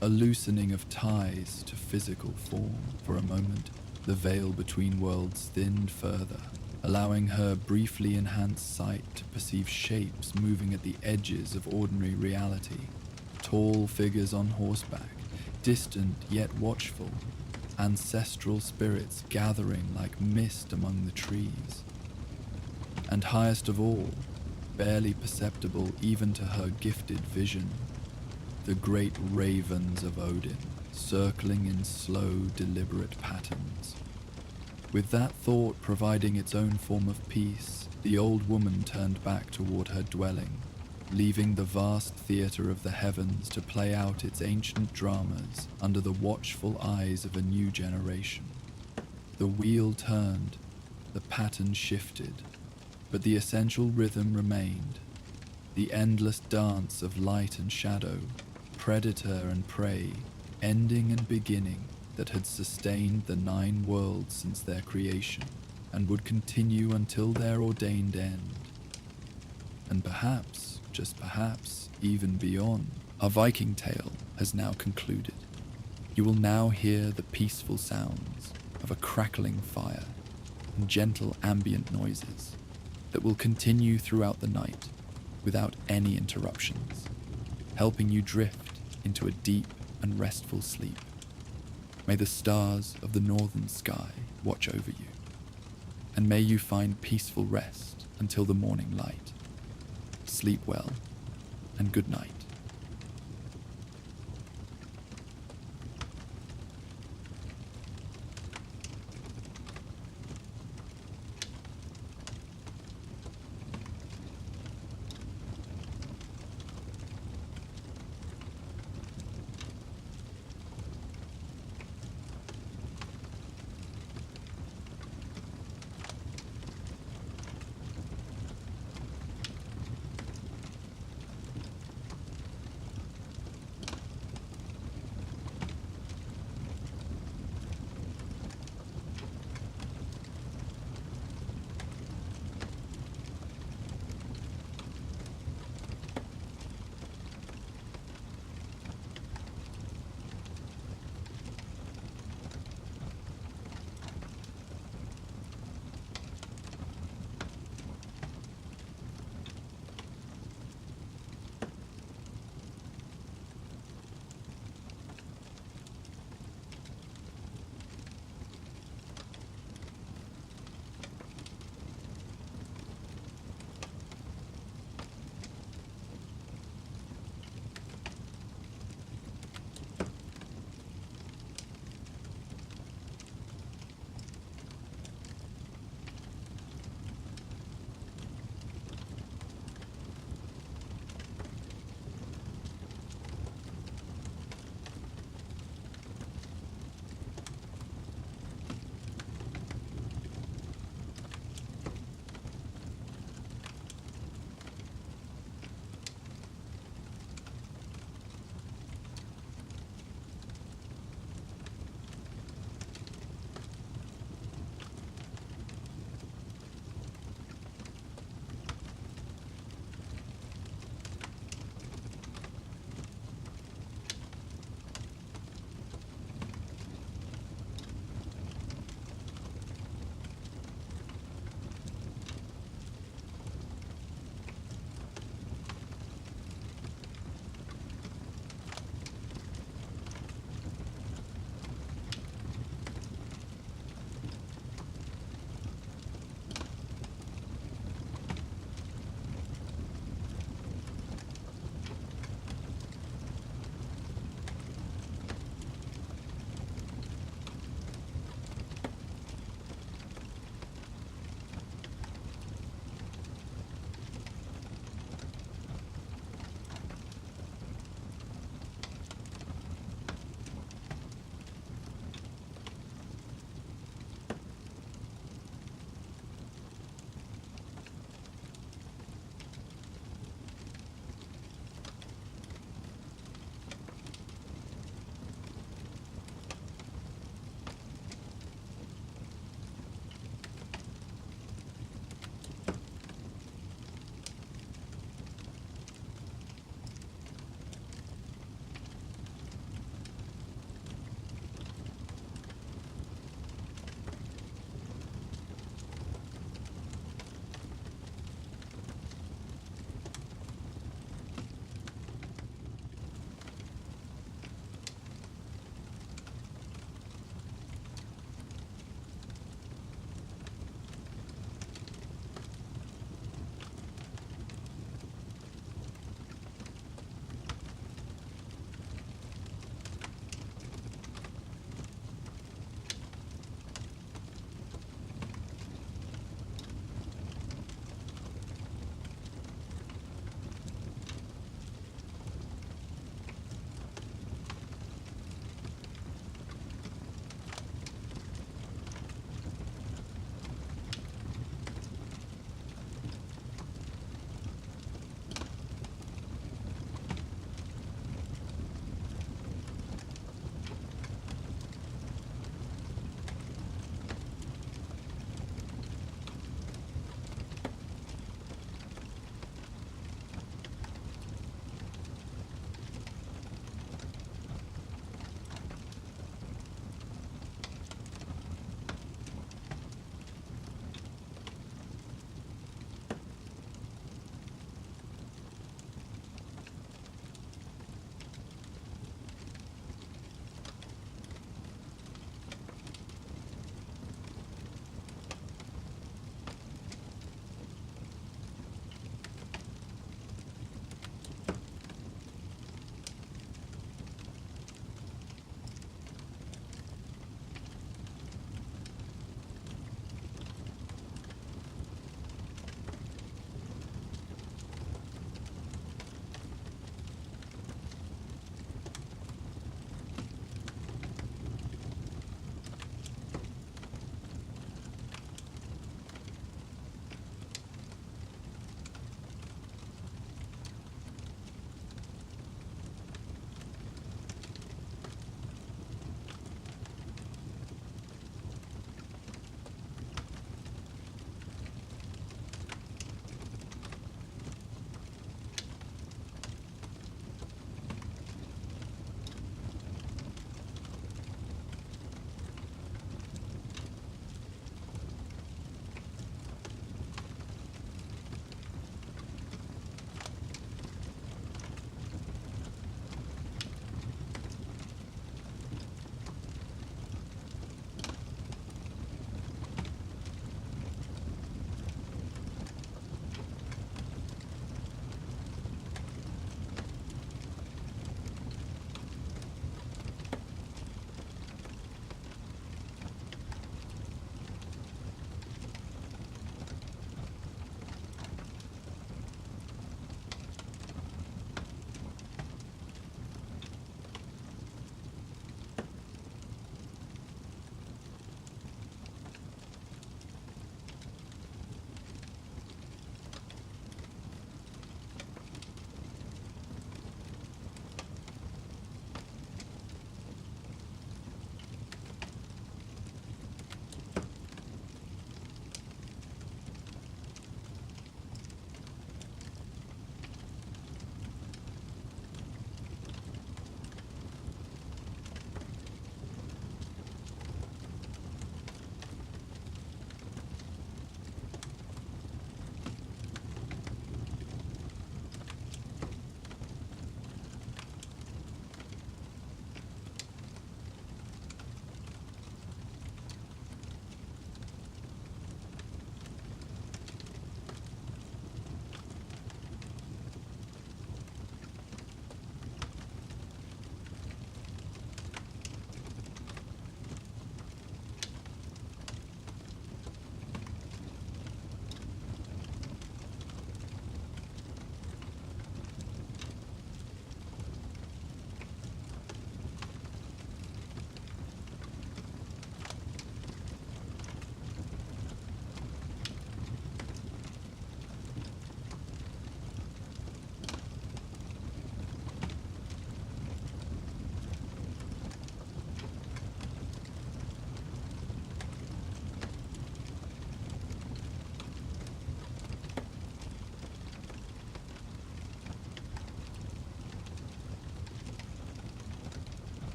a loosening of ties to physical form. For a moment, the veil between worlds thinned further, allowing her briefly enhanced sight to perceive shapes moving at the edges of ordinary reality. Tall figures on horseback, distant yet watchful, ancestral spirits gathering like mist among the trees. And highest of all, barely perceptible even to her gifted vision, the great ravens of Odin, circling in slow, deliberate patterns. With that thought providing its own form of peace, the old woman turned back toward her dwelling, leaving the vast theater of the heavens to play out its ancient dramas under the watchful eyes of a new generation. The wheel turned, the pattern shifted, but the essential rhythm remained, the endless dance of light and shadow, predator and prey, ending and beginning, that had sustained the 9 worlds since their creation, and would continue until their ordained end. And perhaps, just perhaps, even beyond, our Viking tale has now concluded. You will now hear the peaceful sounds of a crackling fire and gentle ambient noises that will continue throughout the night without any interruptions, helping you drift into a deep and restful sleep. May the stars of the northern sky watch over you, and may you find peaceful rest until the morning light. Sleep well, and good night.